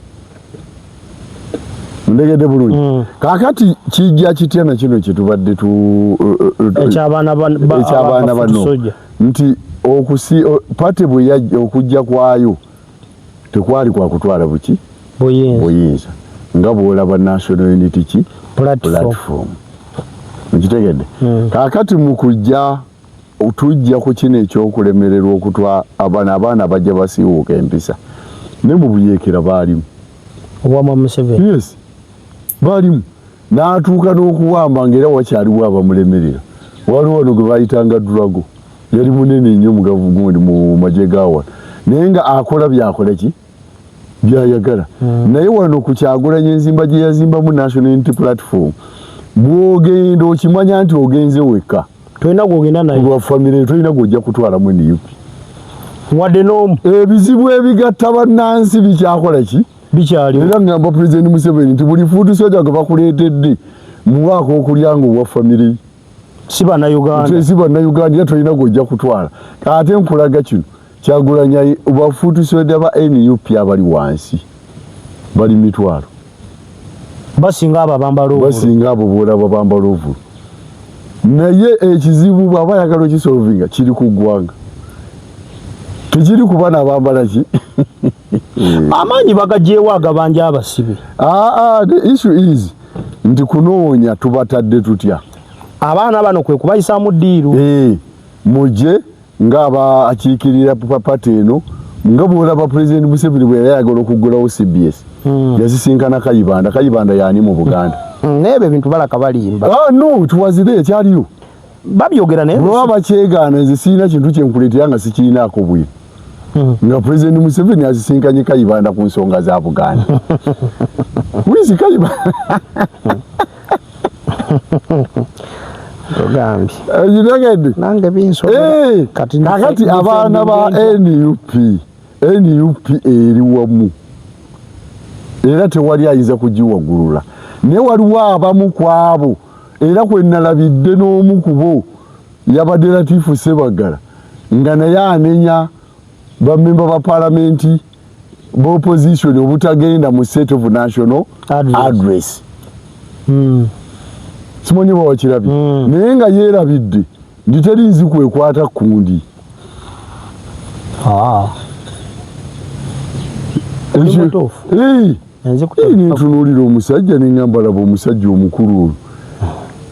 S1: ndegede bulungi kakati kijja kitya na kino kitubadde eky'abaana
S2: bano nti pate bwe yajja okujja kwayo tekwali kwa kutwala buki buyinza nga bw'olaba National Unity platform nkitegedde kakati mu kujja tujja ku kino ekyokulemererwa okutwa abaana bajja basiiwuuka empisa ne mu buyeekera baalimu
S1: obwama Museveni
S2: yes baalimu n'atuuka n'okuwamba ng'era wakyaliwo abamulemerera waliwo wano gwe bayitanga Drago yali munene nnyo mugavugundi mu magye gawa naye nga akola byakola ki byayagala naye wano ku Kyagulanyi enzimba gye yazimbamu National Unity Platform bw'ogenda okimanya nti ogenze wekka
S1: tolina gw'ogenda naye
S2: lwa famire tolina gw'ojja kutwalamu NUP
S1: wadde n'omu
S2: ebizibu ebigatta bannansi bikyakola ki bikyali era ngamba President Museveni nti buli fuutu soja gwe bakuleetedde muwaako okulyanga owa famire
S1: si bannayuganda era tolina gw'ojja kutwala ate nkulaga kino Kyagulanyi bafuutu soja ba NUP abali wansi bali mitwalo basinga abo
S2: bw'olaba bambala ovulu naye ekizibu bw'aba ayagala okisolvinga kiri ku ggwanga tekiri ku baana abambala ki
S1: amaanyi bagagyewo agabanja abasibe
S2: the issue is nti kunoonya tubatadde tutya
S1: abaana bano kwe kubayisa mu ddiiru
S2: muje ngaba akiikirira papa eno nga bwolaba President Museveni bwe yayagala okuggulawo CBS yazisinkana Kayibanda yani mu Buganda
S1: nebe bintu balaka balimba
S2: no tuwazire ekyaliyo
S1: babyogera naye
S2: bwaba kyegaana nze siina kintu kyenkuleetera nga sikiinaako bwire nga President Museveni azisinkanye Kayibanda ku nsonga za Buganda wizi Kayibanda
S1: Togambi
S2: nange
S1: binso
S2: kakati abaana ba NUP eri wamu era tewali ayinza kugiwagulula naye waliwo abamu kwabo era kwe nalabidde n'omu kubo yabadde Latifu Sebagala nga naye anenya bamemba ba palamenti b'opposition obutagenda mu State of National Address. Simanyi bwa wakirabye naye nga yeerabidde ndi terinzi kwekwata kundi nentunuulira omusajja neŋŋamba laba omusajja omukulu olwo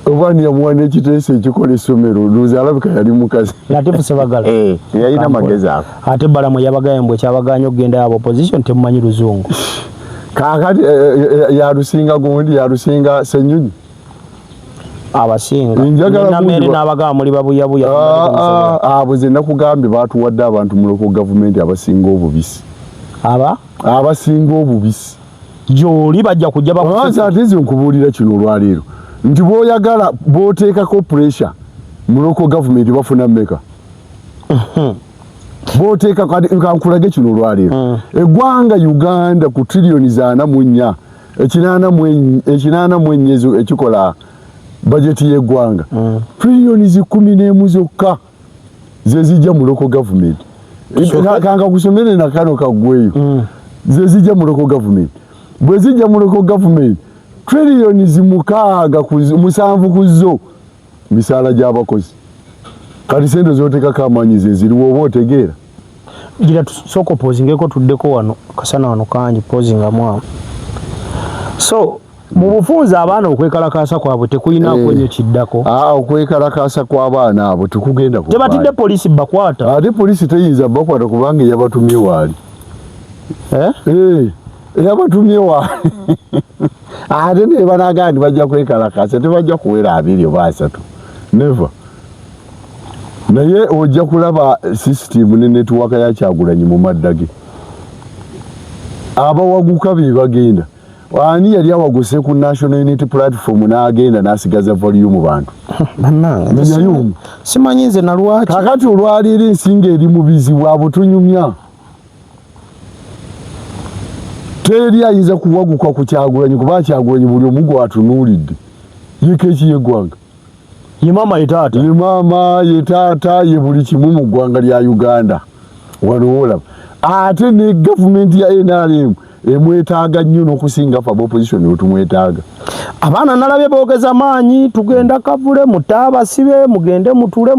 S2: oba niyamuwa n'ekiteeso ekikola essomero ndowooza alabika yali mukazi
S1: Latifu Sebagala
S2: yalina amagezi ako
S1: ate Balamu yabagambye mbwe kyabaganya okugenda yaba opposition temumanyi luzungu
S2: kaakati yalusinga gundi yalusinga Ssenyonyi
S1: abasinga
S2: namere
S1: n'abagamba muli babuyabuya
S2: abo ze nakugambye baatuwadde abantu mu local government abasinga obubisi abasinga obubisi
S1: gy'oli bajja kujja
S2: ate nze nkubuulira kino olwaleero nti bw'oyagala bw'oteekako pressure mu local government bafuna mmeka bw'oteeka kankulage kino olwaleero eggwanga Uganda ku trillioni 44 84 ekikola bajeti y'eggwanga trillioni 11 zokka ze zijja mu local government kanga kusomere na kano kagweyo ze zijja mu local government bwe zijja mu local government trillioni 7 ku zo misaala gy'abakozi kati sente z'oteekako amaanyi ze ziriwo oba otegeera
S1: gira tusooka opozingeko tuddeko wano kasana wano kangi pozingamu awo so mu bufunza abaana okwekalakaasa kwabwe tekulinaako nnyo kiddako
S2: okwekalakaasa kw'abaana abo tekugenda
S1: tebatidde poliisi bakwata
S2: ate poliisi teyinza bakwata kubanga yabatumye waali yabatumye waali ate ne banagandi bajja kwekalakaasa tebajja kuwera 2 oba 3 neva naye ojja kulaba sisitimu ne netiwaka ya Kyagulanyi mu maddage abawaguka be bagenda ani yali awaguse ku National Unity Platform n'agenda n'asigaza volume bantu
S1: bannange simanyi nze nalwaki
S2: kakati olwaliira ensinga eri mu bizibu abutunyumya teri ayinza kuwaguka ku Kyagulanyi kuba Kyagulanyi buli omu gw'atunuulidde yeko ekiyeggwanga
S1: ye mama
S2: ye taata ye buli kimu mu ggwanga lya Uganda wano olaba ate ne gavumenti ya NRM emwetaaga nnyo n'okusinga fa opposition otumwetaaga
S1: abaana nalabye boogeza maanyi tugenda kavule mutaabasibe mugende mutule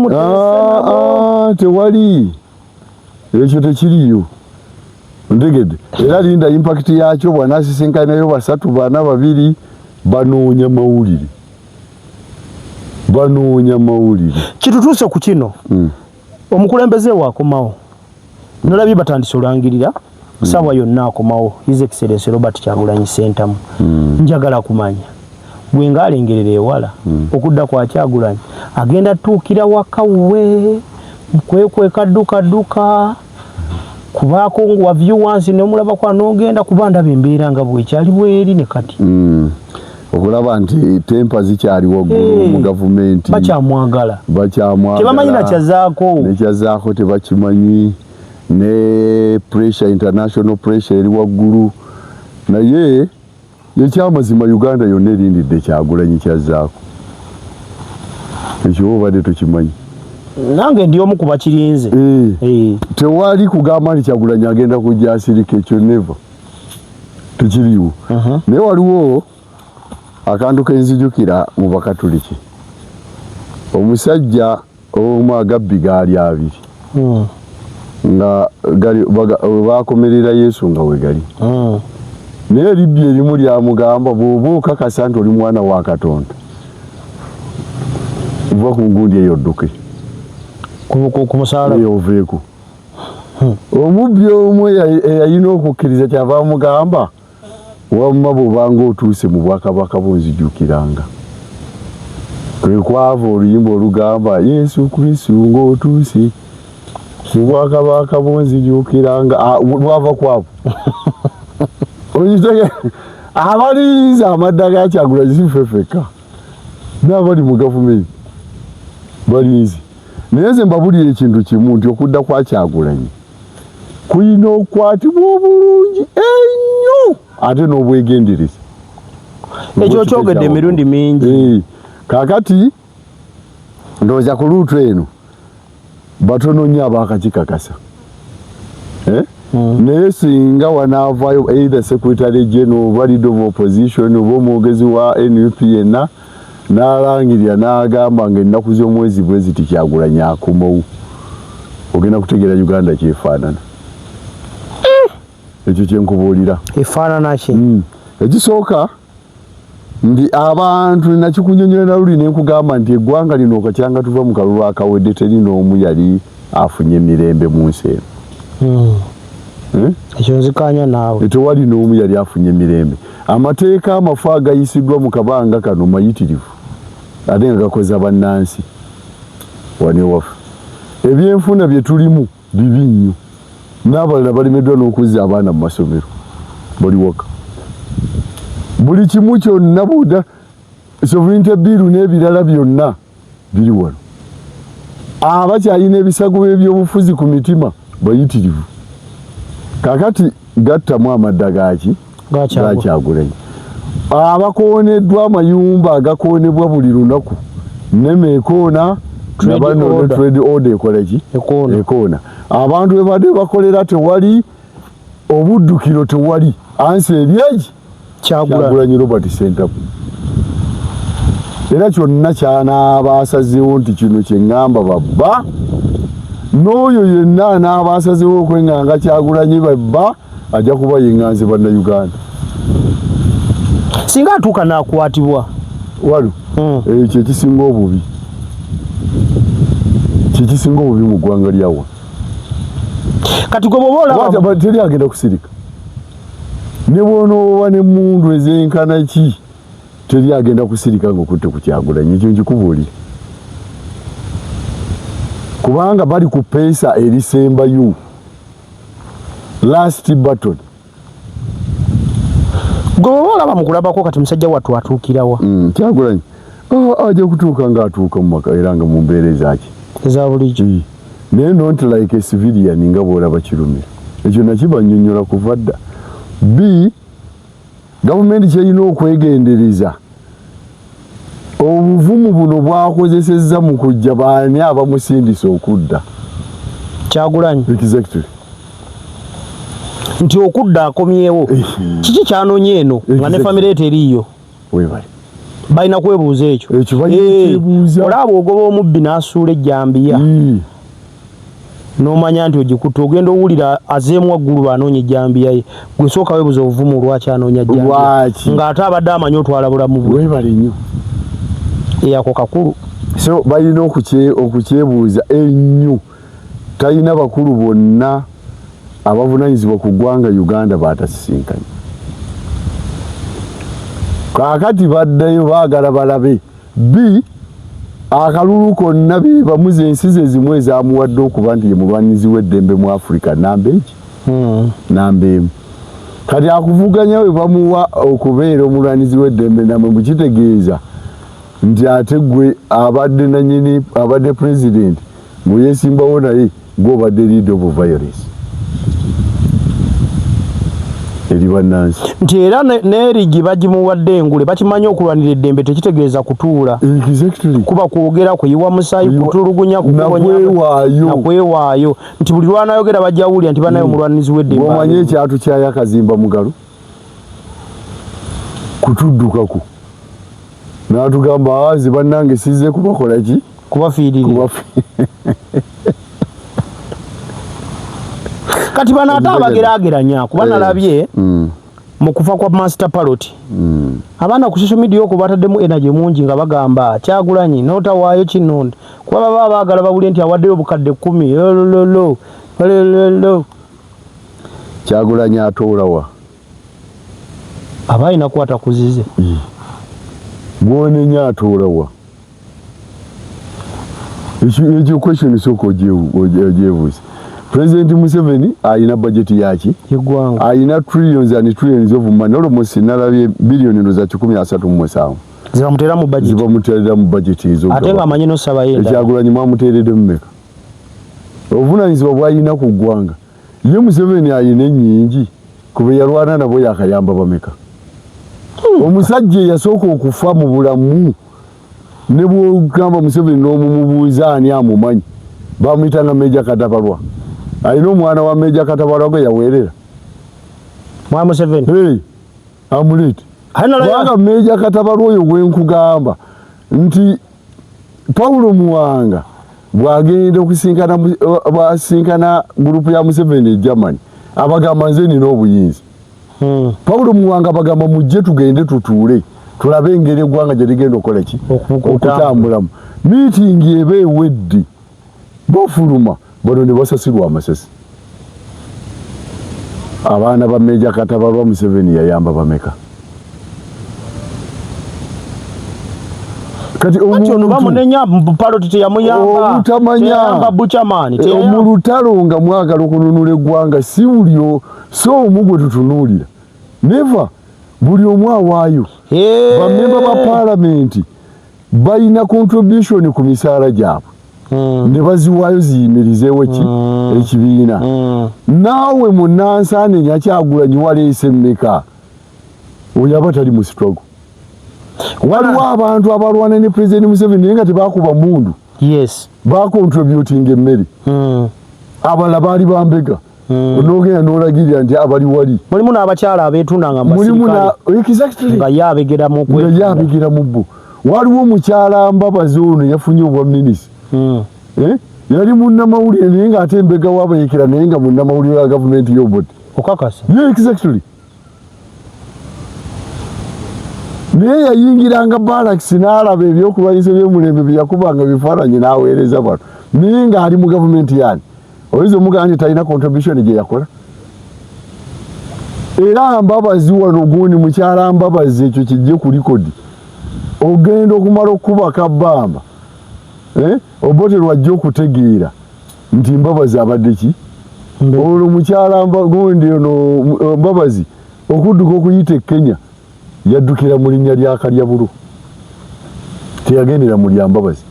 S2: tewali ekyo tekiriyo ntegedde era linda impact yakyo bw'anaasisinkanayo 3 4 2 banoonya mawulire
S1: kitutuuse ku kino omukulembeze waakomawo nalabye batandise olangirira sawa yonna akomawo His Excellency Robert Kyagulanyi Ssentamu njagala kumanya gwe ngaalengerera ewala okudda kwa Kyagulanyi agenda tuukira waka we kwekadduka kubaako wa viewers n'omulaba kwa n'ogenda kuba ndaba embeera nga bwekyali bweri ne kati
S2: okulaba nti tempa zikyali waggulu mu gavumenti
S1: bakyamwagala tebamanyi
S2: nakyazaako tebakimanyi ne pressure international pressure eri waggulu naye yekyamazima Uganda yonna erindidde Kyagulanyi kyazaako ekyo obadde tokimanyi
S1: nange ndi omu kuba kirinze
S2: tewali kugamba nti Kyagulanyi agenda kujja asirika ekyo neva tekiriwo naye waliwo akantu kenzijukira mu bakatuliki omusajja omu agabbi gaali 2 nga bakomerera Yesu nga we gali naye eribbi erimu lyamugamba bw'oba okakasa nti oli mwana wa Katonda va ku ngundi eyo odduke
S1: ku musaala
S2: oveeko omubbi omu yalina okukkiriza kyava amugamba wamma bw'obanga otuuse mu bwakabaka bunzijukiranga kwe kwava oluyimba olugamba Yesu Kristo ng'otuuse mu bwakabaka bunzijukiranga lwava kwabo abalinza amadda ga Kyagulanyi sifefeka n'abali mu gavumenti balinzi naye nze mbabulira ekintu kimu nti okudda kwa Kyagulanyi kuyina okukwatibwa obulungi ennyo ate n'obwegendereza
S1: ekyo kyogedde emirundi mingi
S2: kaakati ndowooza ku luutu eno batono nnyo abaakakikakasa naye singa wanaavaayo either secretary general oba leader of opposition oba omwogezi wa NUP yenna n'alangirira n'agamba ng'ennaku z'omwezi bwe ziti Kyagulanyi akomawo ogenda kutegeera Uganda kyefaanana ekyo kyenkubuulira
S1: efaanana ki
S2: ekisooka ndi abantu nakikunyonyola na luli nenkugamba nti eggwanga lino okakyanga tuva mu kalulu akawedde teri n'omu yali afunye emirembe mu nsi eno
S1: ekyo nzikanya naawe
S2: tewali n'omu yali afunye emirembe amateeka amafu agayisiddwa mu kabanga kano mayitirivu ate nga gakoza bannansi wane waffe ebyenfuna bye tulimu bibi nnyo n'abalala balemeddwa n'okuzza abaana mu masomero bali waka buli kimu kyonna buda sovereignty bill n'ebirala byonna biri wano abakyalina ebisago by'ebyobufuzi ku mitima bayitirivu kakati gattamu amadda gaki ga Kyagulanyi abakooneddwa amayumba agakoonebwa buli lunaku nemeekoona nabano trade order ekolaki ekoona abantu bwe badde bakolera tewali obuddukiro tewali ansi eryeki Kyagulanyi Robert Center era kyonna kyanaabaasazeewo nti kino kye ŋŋamba babba n'oyo yenna n'abaasazeewo okwenganga Kyagulanyi babba ajja kuba yeŋŋanze bannayuganda
S1: singa atuuka n'akwatibwa
S2: walo ekyo ekisinga obubi kyekisinga obubi mu ggwanga lyawa
S1: kati gwe bw'olaba
S2: teri agenda kusirika ne bw'onooba n'emmundu ez'enkana ki teri agenda kusirika ng'okutte ku Kyagulanyi ekyo nkikubuulira kubanga bali ku peesa erisembayo last button
S1: gwe olaba mu kulabako kati musajja wattu atuukirawa
S2: Kyagulanyi ajja kutuuka ng'atuuka mu maka era nga mu mbeera ezaki
S1: eza bulijjo
S2: naye not like a civilian nga bw'olaba kirumira ekyo nakibannyonnyola kuva dda gavumenti kyerina okwegendereza obuvumu buno bwakozesezza mu kujja baani abamusindisa okudda
S1: Kyagulanyi
S2: exactly
S1: nti okudda akomyewo kiki kyanoonye eno nga ne famire teriiyo
S2: webali
S1: balina kwebuuza ekyo olaba ogoba omubbi n'asuula ejjambiya n'omanya nti ogikutte ogenda owulira azeemu waggulu banoonya ejjambiya ye gwe sooka weebuuza obuvumu lwaki anoonya jjambiya ng'ate abadde amanyi otwala bulamu bwe
S2: webali nnyo
S1: ako kakulu
S2: so balina okukyebuuza ennyo talina bakulu bonna abavunanyizibwa ku ggwanga Uganda baatasisinkanye kaakati baddeyo baagala balabe akalulu konna be bamuze ensi ze zimu ezaamuwadde okuba nti ye mulwanizi w'eddembe mu Afrika namba eki namba emu kati akuvuganya we bamuwa okubeera omulwanizi w'eddembe namwe mukitegeeza nti ate gwe abadde president ng'oyeesimbawo naye ng'obadde leader of violence eri bannansi
S1: nti era n'erigi bagimuwadde engule bakimanyi okulwanira eddembe tekitegeeza kutuula kuba kwogera kuyiwa musaayi kutulugunya nakwewaayo nti buli lwanayogera bajjawulira nti banayo omulwanizi w'eddembe
S2: omanyi ekyatu kyayakazimba mugalo kutuddukako n'atugamba awazi bannange sizze kubakola ki
S1: kubafiirira kati bano ate abageraageranya kuba nalabye mu kufa kwa Master Parrot abaana ku social media okwo bataddemu energy mungi nga bagamba Kyagulanyi n'otawaayo kinonde kuba baba baagala babule nti awaddeyo obukadde 10 lolo
S2: Kyagulanyi atoolawa
S1: abaina kwata kuzize
S2: gwonenya atoolawa ekyo question soko ojevuze President Museveni ayina budget yaki
S1: yegwanga
S2: ayina trillions and trillions of money almost nalabye billion za 137
S1: zibamutera mu budget izo
S2: ate
S1: nga amanyi no saba yenda
S2: Kyagulanyi mwamuteredde mmeka obuvunanyizibwa bwayina ku ggwanga ye Museveni ayina ennyingi kuba yalwana nabo yakayamba bameka omusajja yasooka okufa mu bulamu ne bwogamba Museveni n'omumubuuza ani amumanyi bamuyitanga Meja Katabalwa ayina omwana wa Meja Katabalwa gwe yaweerera
S1: mwa Museveni
S2: amulete kubanga Meja Katabalwa oyo gwenkugamba nti Paulo Muwanga bwagenda okusinkana gurupu ya Museveni e Germany abagamba nze nina obuyinza Paulo Muwanga bagamba mujje tugende tutuule tulabe engeri eggwanga gye ligenda okukola ki okutambulamu meeting eba ewedde bafuluma bano ne basasirwa amasasi abaana ba Meja Katabalwa Museveni yayamba bameka kati
S1: ono bamunenya Parrot teyamuyamba teyamba Buchamani
S2: mu lutalo nga mwagala okununula eggwanga si bulyo so omugwe tutunuulira never buli omu awaayo bamemba ba palamenti balina contribution ku misaala gyabwe ne baziwaayo ziyimirizeewo ekibiina naawe munnansaane Kyagulanyi waleese mmeka oyo aba tali mu struggle waliwo abantu abalwana ne President Museveni naye nga tebakuba mundu bacontributing emmere abalala baali bambega onogenda n'olagirira nti abali wali
S1: mulimu n'abakyala abeetunda nga yabegera
S2: mu bo waliwo omukyala Mbabazi ono yafunye obwa minisi yali munnamawulire naye ng'ate embega wabayekera naye nga munnamawulire wa gavumenti y'obodi
S1: okakasa
S2: exactly naye yayingiranga Barracks n'alaba ebyokulwanyisa by'omulembe bye yakubanga bifaananyi n'aweereza bano naye ng'ali mu gavumenti yani oyinza omugamba nti talina contribution gye yakola era Mbabazi wano gundi mukyala Mbabazi ekyo kijje ku likodi ogenda okumala okuba kabbamba oboterwa ajja okutegeera nti Mbabazi abadde ki olwo mukyala gundi ono Mbabazi okudduka okuyita e Kenya yaddukira mu linnya lya Kalyabulo teyagendera mu lya Mbabazi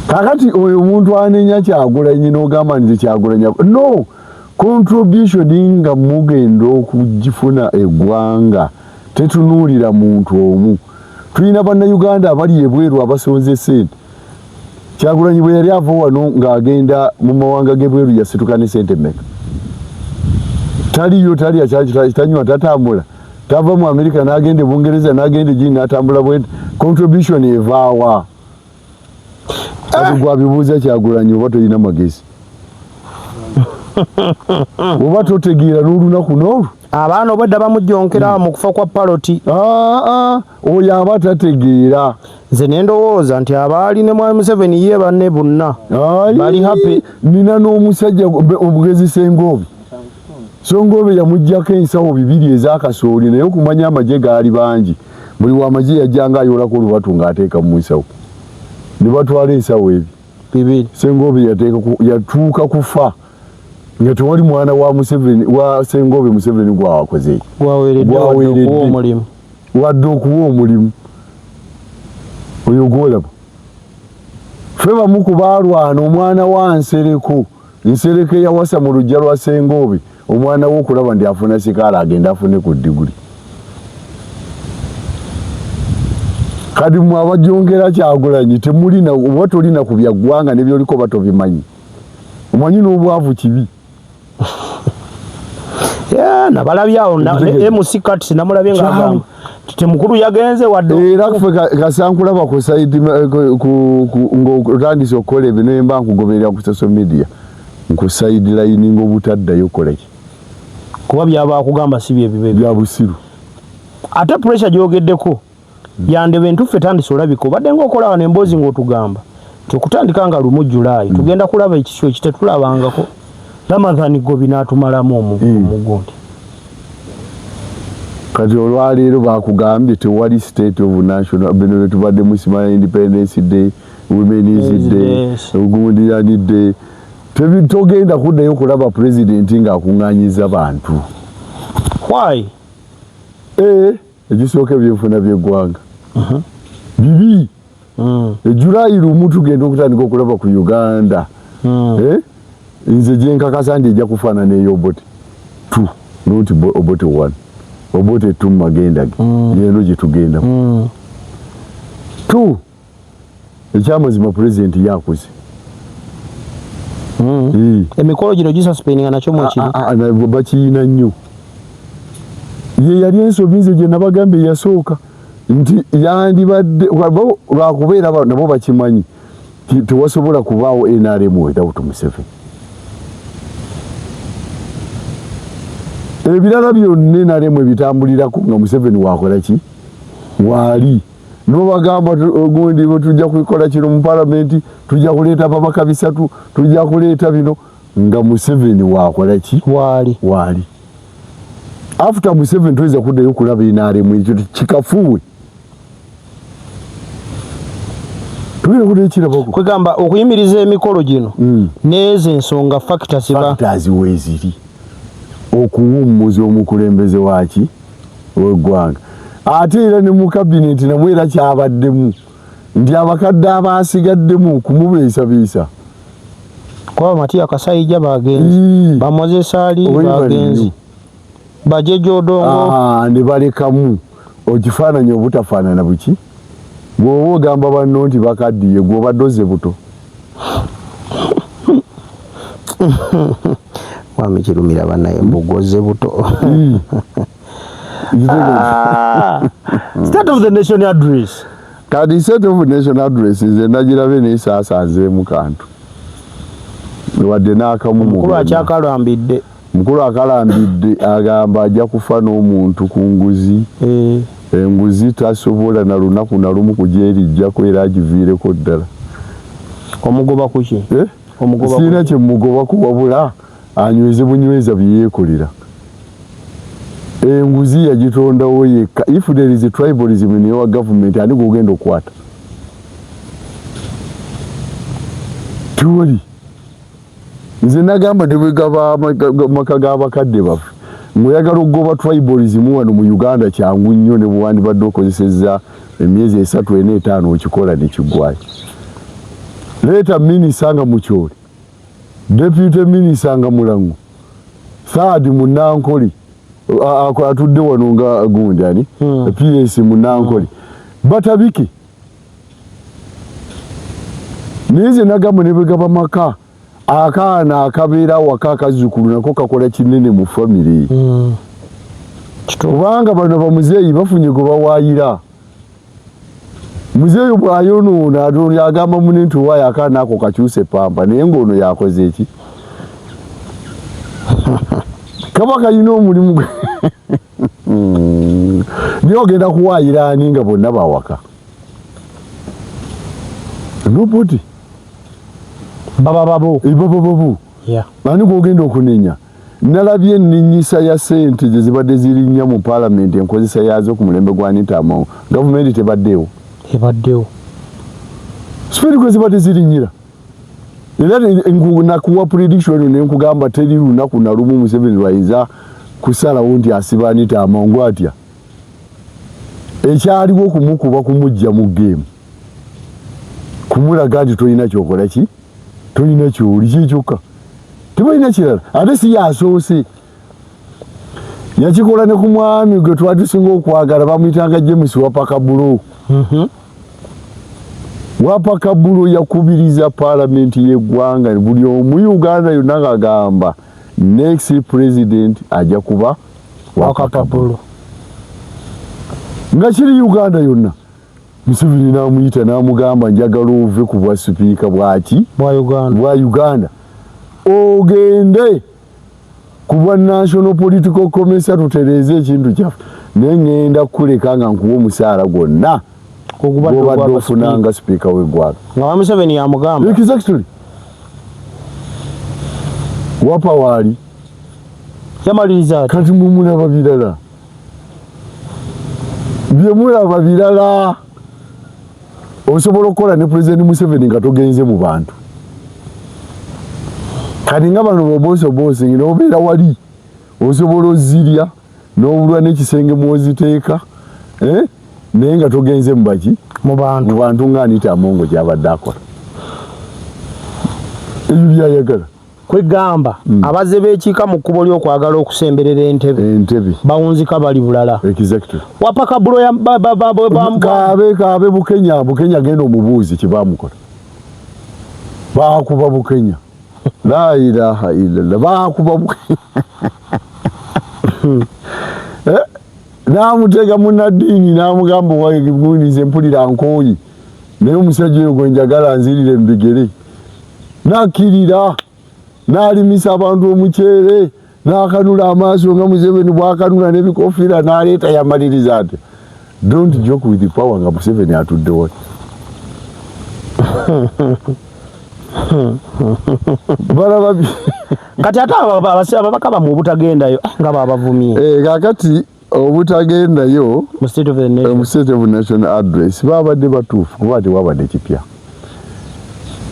S2: kakati oyo omuntu anenya Kyagulanyi n'ogamba nti Kyagulanyi no contribution nga mugenda okugifuna eggwanga tetunuulira muntu omu tulina bannayuganda abali ebweru abasonze sente Kyagulanyi bwe yali ava wano ng'agenda mu mawanga g'ebweru yasituka ne sente mmeka taliyo talya tanywa tatambula tava mu Amerika n'agenda e Bungereza n'agenda egini n'atambula bwente contribution evaawa gwabibuuza Kyagulanyi oba tolina magezi oba totegeera n'olunaku n'olwo
S1: abaana obwedda bamujjonkera mu kufa kwa Parrot
S2: oyo aba tategeera
S1: nze nendowooza nti abaali ne Mwami Museveni ye banne bonna bali happy
S2: nina n'omusajja omugezi Sengobe yamuggyako ensawo 2 ez'akasooli naye okumanya amagye gaali bangi buli wamagye yajjanga ayolako olubatu ng'ateeka mu nsawo ne batwala ensawo ebyo Sengobe yatuuka kufa nga tewali mwana wa Sengobe Museveni gwawakoze
S1: gwaweeredde
S2: wadde okuwa omulimu oyo gwolaba ffe bamu ku baalwana omwana wa Nsereko yawasa mu lujja lwa Sengobe omwana wo okulaba ndi afuna sikaala agenda afune ku diguli kadi mwe abajongera Kyagulanyi temulina oba tolina ku byaggwanga ne byoliko batobimanyi omanyi n'obwavu kibi
S1: nabalabyawo MC Kat namulabye ng'agamba temukulu yagenze wadde
S2: era ffe kasankulaba ku sayidi ng'otandise okukola ebyo naye mba nkugoberera ku social media nku sideline ng'obutaddayo kolaki
S1: kuba byaba kugamba si bye
S2: bya busiru
S1: ate pressure gyogeddeko yandebe ntuffe tandise olabiko badde ng'okola wano emboozi ng'otugamba tukutandika nga lumu Julayi tugenda kulaba ekiswa ekitetulabangako Ramadhan Gobi n'atumalamu omugundi
S2: kati olwaleero bakugambye tewali state of national bino tubadde musimanya Independence Day Women's Day ogundi yanidde togenda kuddayo kulaba president ng'akuŋŋaanyiza bantu
S1: why
S2: ekisooka ebyenfuna by'eggwanga bibi Julayi lumu tugenda okutandika okulaba ku Uganda nze gye nkakasa nti ejja kufaanana ey'Obote 2 not Obote 1 Obote 2 magenda yeno gye tugenda 2 ekyamazima president yakoze
S1: emikolo gino gisuspendinga nakyo mwekiri
S2: bakiyina nnyo ye yali ensobi nze gye nabagambe yasooka nti yandibadde lwakubeera nabo bakimanyi tewasobola kubaawo NRM without Museveni ebirala byonna NRM ebitambulirako nga Museveni wakola ki waali nobagamba gundi tujja kukola kino mu palamenti tujja kuleeta ababaka 3 tujja kuleeta bino nga Museveni wakola ki waali after Museveni tuweza kuddayo kulaba NRM ekyo kikafuwe tulina kuddayo kirabako
S1: kwegamba okuyimiriza emikolo gino n'ezo ensonga factors
S2: weeziri okuwummuza omukulembeze waki w'eggwanga ate era ne mu kabineti namwe era kyabaddemu nti abakadde abaasigaddemu kumubeesabeesa
S1: kwaba Matiya Kasayija bagenzi Moses Ali bagenzi Bajejo Odongo
S2: ne balekamu okifaananya obutafaanana buki bw'oba ogamba banno nti bakaddiye gw'obaddoze buto
S1: wami kirumira banaye mbugoze buto State of the Nation address
S2: kati State of the Nation address nze nagirabe neesaasaanzeemu kantu wadde n'akamu mukulu akalambidde agamba ajja kufa n'omuntu ku nguzi enguzi tasobola na lunaku na lumu kujerijjako era agiviireko ddala
S1: omugoba kuki
S2: siina kye mugoba kuwabula anyweze bunyweza byeyeekolera enguzi yagitondawo yekka if there is a tribalism in your government ani gogenda okwata tuli nze nagamba tebwegaba maka g'abakadde baffe ng'oyagala okugoba tribalism wano mu Uganda kyangu nnyo ne bwandibadde okozesezza emyezi 3 4 5 okikola ne kiggwayo leeta minisita nga Mukyoli deputy minisita nga Mulango third Munankoli atudde wano nga gundi ani PS Munankoli batabike nize nagamba ne bwegaba maka akaana akabeera waka akazzukulu nako kakola kinene mu family kubanga bano bamuzeeyi bafunye gwe bawaayira muzeeyi bw'ayonoona atonda agamba mune nti waayo akaana ako kakyuse pampa naye ng'ono yakoze eki kaba kalina omulimu gwe naye ogenda kuwaayira ani nga bonna bawaka nobody
S1: bababo
S2: ani gwogenda okunenya nalabye enninyisa ya ssente gye zibadde zirinnya mu paalamenti enkozesa yaazo ku mulembe gwa Nitamu gavumenti tebaddeewo sipiri kwe zibadde zirinnyira era nakuwa prediction nenkugamba teri lunaku na lumu Museveni lwayinza kusalawo nti asiba Nitamu ngw atya ekyaliwo okumukuba kumujja mu geemu kumulaga nti tolina kyokola ki tolina kyoli kikyokka tebalina kirala ate si yasoose yakikola ne ku mwami gwe twatusinga okwagala bamuyitanga James Wapakabulo Wapakabulo yakubiriza paalamenti y'eggwanga buli omu Uganda yonna ng'agamba next president ajja kuba Wapakabulo nga kiri Uganda yonna Museveni n'amuyita n'amugamba njagala ove ku bwa sipiika bwaki bwa Uganda ogende kuba national political commission tutereze ekintu kyaffe nengenda kuleka nga nkuwa omusaala gwonna obadde ofunanga speaker w'eggwanga
S1: nga Museveni yamugamba
S2: exactly wapa waali
S1: yamaliriza
S2: kati mumulaba birala byemulaba birala osobola okukola ne President Museveni nga togenze mu bantu kati nga bano bobosi ng'obeera wali osobola ozirya n'obulwa n'ekisenge mwoziteeka naye nga togenze mu baki
S1: mu bantu
S2: nga Anita Amongo gy'abadde akola ebyo byayagala
S1: kwegamba abazze b'ekiika mu kkubo ly'okwagala okusemberera entebe bawunzika bali bulala
S2: exactly
S1: wapaka bulo ya
S2: kaabe Bukenya genda omubuuzi kibaamukola baakuba Bukenya la ilaha illallah baakuba Bukenya naamutega munnaddiini n'amugamba wagundize mpulira nkooyi naye omusajja oyo gwe njagala nzirire mbigere nakkirira n'alimisa abantu omuceere n'akanula amaaso nga Museveni bw'akanula n'ebikofiira n'aleeta yamaliriza ati don't joke with the power nga Museveni atudde wali balaba
S1: kati ate ababaka bamu obutagendayo nga babavumye
S2: kakati obutagendayo
S1: mu State of the
S2: National Address babadde batuufu kuba tewabadde kipya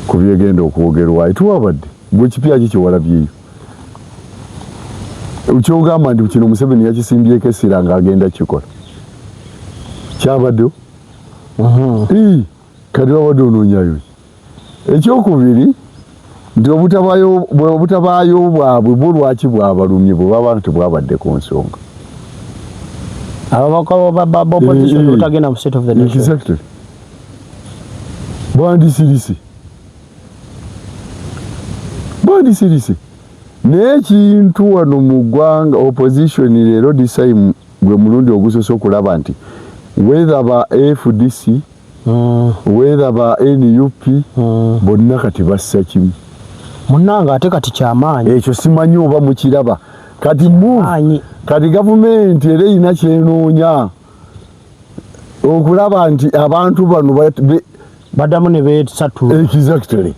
S2: ku byegenda okwogerwayo tewabadde gwe kipya kikiwalabyeyo kyogamba nti kino Museveni yakisimbyeko essira ng'agenda kikola kyabaddewo kati babadde onoonyayo ekyokubiri nti obutabaayo bwabwe bwo lwaki bwabalumye bwe baba tebwabadde ku nsonga
S1: ababaka b'opposition obutagenda mu State of the Nation
S2: exactly bandisirise n'ekintu wano mu ggwanga opposition leero decide gwe mulundi ogusoose okulaba nti whether ba FDC whether ba NUP bonna kati bassa kimu
S1: munnanga ate kati kyamaanyi
S2: ekyo simanyi oba mukiraba kati kati gavumenti era erina kyenoonya okulaba nti abantu bano
S1: baddamu ne beesatula
S2: exactly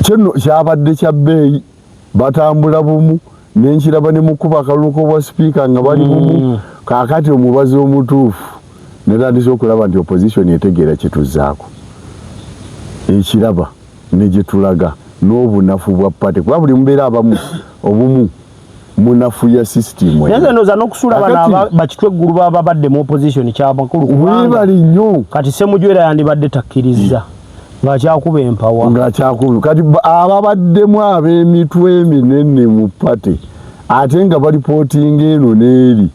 S2: kino kyabadde kya bbeeyi batambula bumu nenkiraba ne mukuba akalulu k'obwa sipiika nga bali bumu kaakati omubazi omutuufu netandise okulaba nti opposition etegeera kyetuzaako ekiraba ne gyetulaga n'obunafu bwa pate kuba buli mubeera abamu obumu munafu ya system
S1: nze n'okusuula bano bakitwe eggulu babadde mu opposition kyamakulu
S2: webali nnyo
S1: kati Ssemujwera yandibadde takkiriza ng'akyakuba empawa
S2: kati ababaddemu ab'emitwe eminene mu pate ate nga balipootinga eno n'eri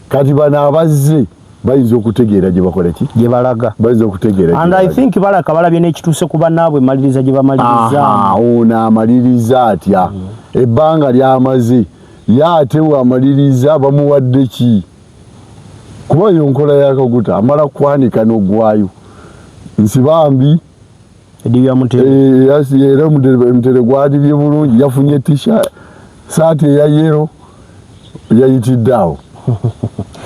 S2: kati bano abazze bayinza okutegeera gye bakola ki
S1: gye balaga
S2: bayinza okutegeera
S1: and I think balaka balabye n'ekituuse ku bannaabwe maliriza gye bamaliriza
S2: ono amaliriza atya ebbanga lyamaze ye ate wamaliriza bamuwadde ki kuba yo nkola yakaguta amala kwanika n'ogwayo nsibambi era omutere gwadibye bulungi yafunye t-shirt saati eya yero yayitidde awo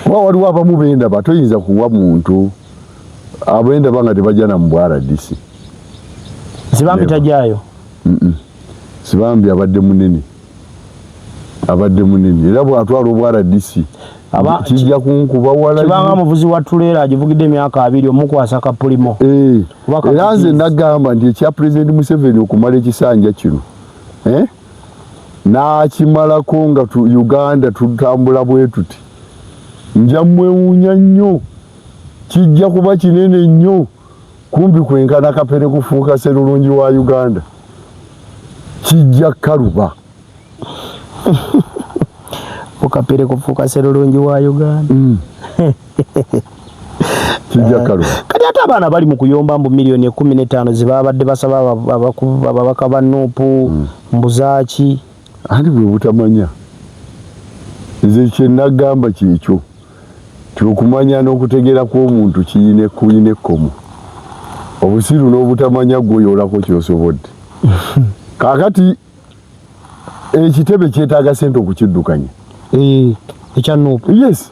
S2: kuba waliwo abamu bendaba toyinza kuwa muntu abendaba nga tebajja mu RDC
S1: Sibambi tajjayo
S2: Sibambi abadde munene era bw'atwala obwa RDC kijja kunkuba wala
S1: kibanga muvuzi wa tulera agivugidde emyaka 2 omukwasa kapulimo
S2: era nze nagamba nti ekya President Museveni okumala ekisanja kino n'akimalako nga Uganda tutambula bwe tuti nja mwewuunya nnyo kijja kuba kinene nnyo kumbi kwenkana kapere kufuuka Sserulungi wa Uganda kijja kaluba
S1: okapere kufuuka Sserulungi wa Uganda
S2: kijja kaluba
S1: kati ate abaana bali mu kuyomba mbu miliyoni 15 zibabadde basaba ababaka ba Nuupu mbuzaaki
S2: andi bwe butamanya nze kye nagamba kyekyo okumanya n'okutegeera kw'omuntu kuyina ekkomo obusiru n'obutamanya gwoyoolako kyosobodde kakati ekitebe kyetaaga sente okukiddukanya
S1: ekyanuupu
S2: yes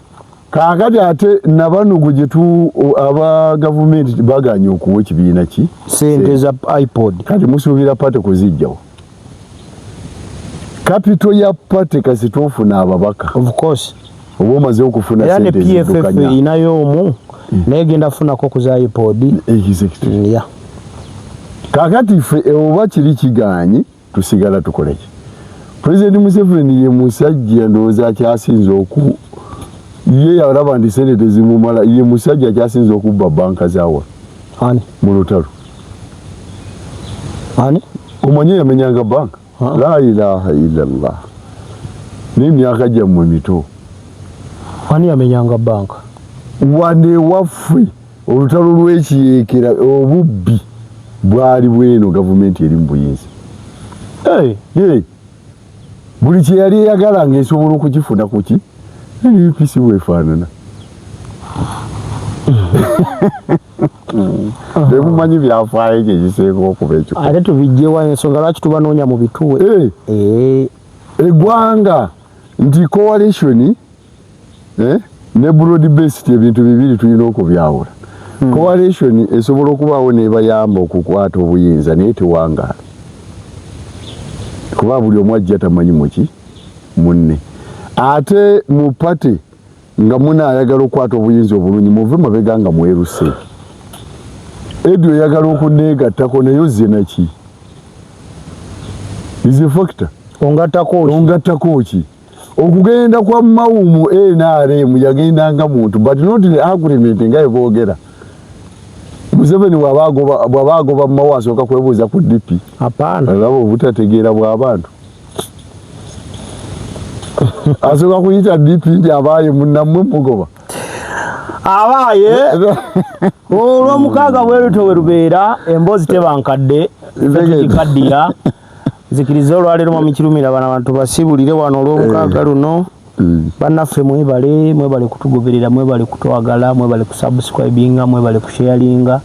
S2: kakati ate nabanugu gyetu aba gavumenti baganye okuwa ekibiina ki
S1: sente za iPod
S2: kati musuubira pate kuzijjawo kapito ya pate kasi tofuna ababaka
S1: of course
S2: oba omaze okufuna sente
S1: ziddukanya PFF inayo omu naye genda funako ku za iPod
S2: exactly
S1: yeah.
S2: kakati ffe oba kiri kiganye tusigala tukoleki President Museveni ye musajja ndowooza akyasinze oku ye yalaba ndi senete zimumala ye musajja akyasinze okubba banka zaawa
S1: ani
S2: mu lutalo
S1: ani
S2: omanyi yamenyanga banka la ilaha illallah n'emyaka gyammwe mito
S1: ani yamenyanga banka
S2: wane waffe olutalo lw'ekiyeekera obubbi bwali bweno gavumenti eri mu buyinza buli kye yali eyagalanga esobola okukifuna kuki UPC weefaanana temumanyi byafaayo kye kiseeka okuba ekyo
S1: ate tubijjewa ensonga lwaki tubanoonya mu bituwe
S2: eggwanga nti coalition ne broad based ebintu bibiri tulina okubyawula coalition esobola okubaawo nebayamba okukwata obuyinza naye tewangaala kuba buli omu ajja tamanyi muki munne ate mu pate nga munaayagala okukwata obuyinza obulungi muve mabega nga mweruse edio oyagala okuneegattako naye ozze naki is a factor ongattako ki okugenda kwa mawumu NRM yagendanga muntu but not the agreement nga eboogera Museveni bw'abaagoba mu mawa asooka kwebuuza ku DP
S1: hapana
S2: alaba obutategeera bw'abantu asooka kuyita DP nti abaaye munnammwe mugoba
S1: abaaye olw'omukaaga bweruto we rubeera emboozi tebankadde tekikaddira zikiriza olwaleero mwamikirumira bano abantu basibulire wano olw'omukaaga luno bannaffe mwebale kutugoberera mwebale kutwagala mwebale kusubscribinga mwebale kusharinga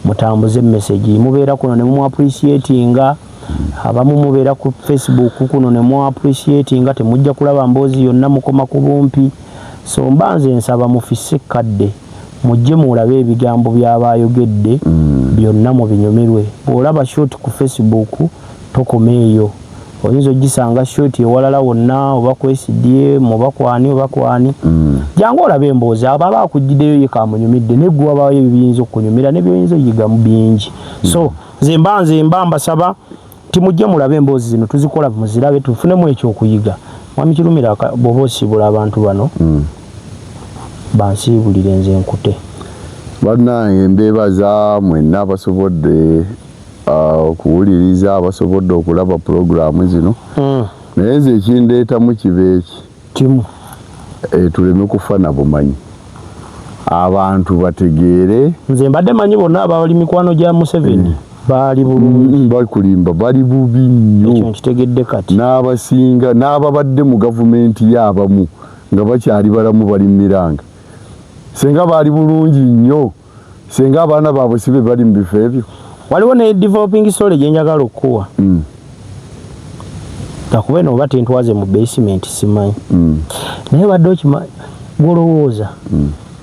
S1: mutambuze message mubeera kuno ne mu appreciatinga abamu mubeera ku Facebook kuno ne mu appreciatinga temujja kulaba mboozi yonna mukoma ku bumpi so mbanze nsaba mufisse kadde mujje mulabe ebigambo by'abayogedde byonna mu binyumirwe bw'olaba short ku Facebook tokomeeyo oyinza ogisanga short ewalala wonna oba ku SDM oba kwani jangu olabe emboozi abo abaakugiddeyo ye kamunyumidde neggwe wabaayo ebiyinza okunyumira ne by'oyinza oyigamu bingi so nze mbasaba timujje mulabe emboozi zino tuzikola muzirabe tufunemu ekyokuyiga mwami Kirumira bw'oba osiibula abantu bano bansiibulire nze nkute
S2: bannange mbeebaza mwenna abasobodde okuwuliriza abasobodde okulaba puroguramu zino naye nze ekindeetamu kibe eki
S1: kimu
S2: tuleme kufa na bumanyi abantu bategeere
S1: nze mbadde manyi bonna abali mikwano gya Museveni baali bulungi
S2: bakulimba bali bubi nnyo
S1: ekyo nkitegedde kati
S2: n'abasinga n'ababadde mu gavumenti y'abamu nga bakyali balamu bali miranga senga baali bulungi nnyo senga abaana baabwe sibe bali mu bifo ebyo
S1: waliwo ne developing story gyenjagala okuwa takuba eno oba tentwaze mu basement simanyi naye badde okimanyi gwolowooza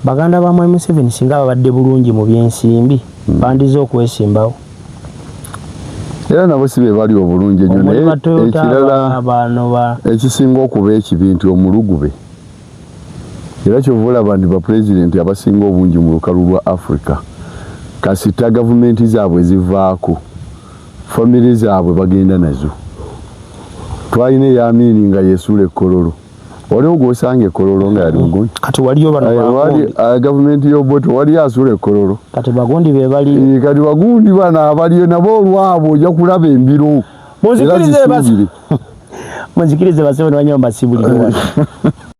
S1: baganda ba mwami Museveni singa babadde bulungi mu byensimbi bandize okwesimbawo
S2: era nabo sibe bali obulungi ennyo naye ekirala ekisinga okuba ekibi nti omulugube era kyova olaba nti bapulezidenti abasinga obungi mu lukalu lwa Africa kasita gavumenti zaabwe zivaako famire zaabwe bagenda nazo twalina eyamini nga yesuula ekkololo waliwo gwosanga ekkololo nga yali mugundi
S1: kati waliyo
S2: gavumenti y'oboto wali asuula ekkololo
S1: kati bagundi be bali
S2: kati bagundi bano abaliyo nabo olwabo ojja kulaba embiro
S1: munzikirize baseboni banywa mbasibulire wano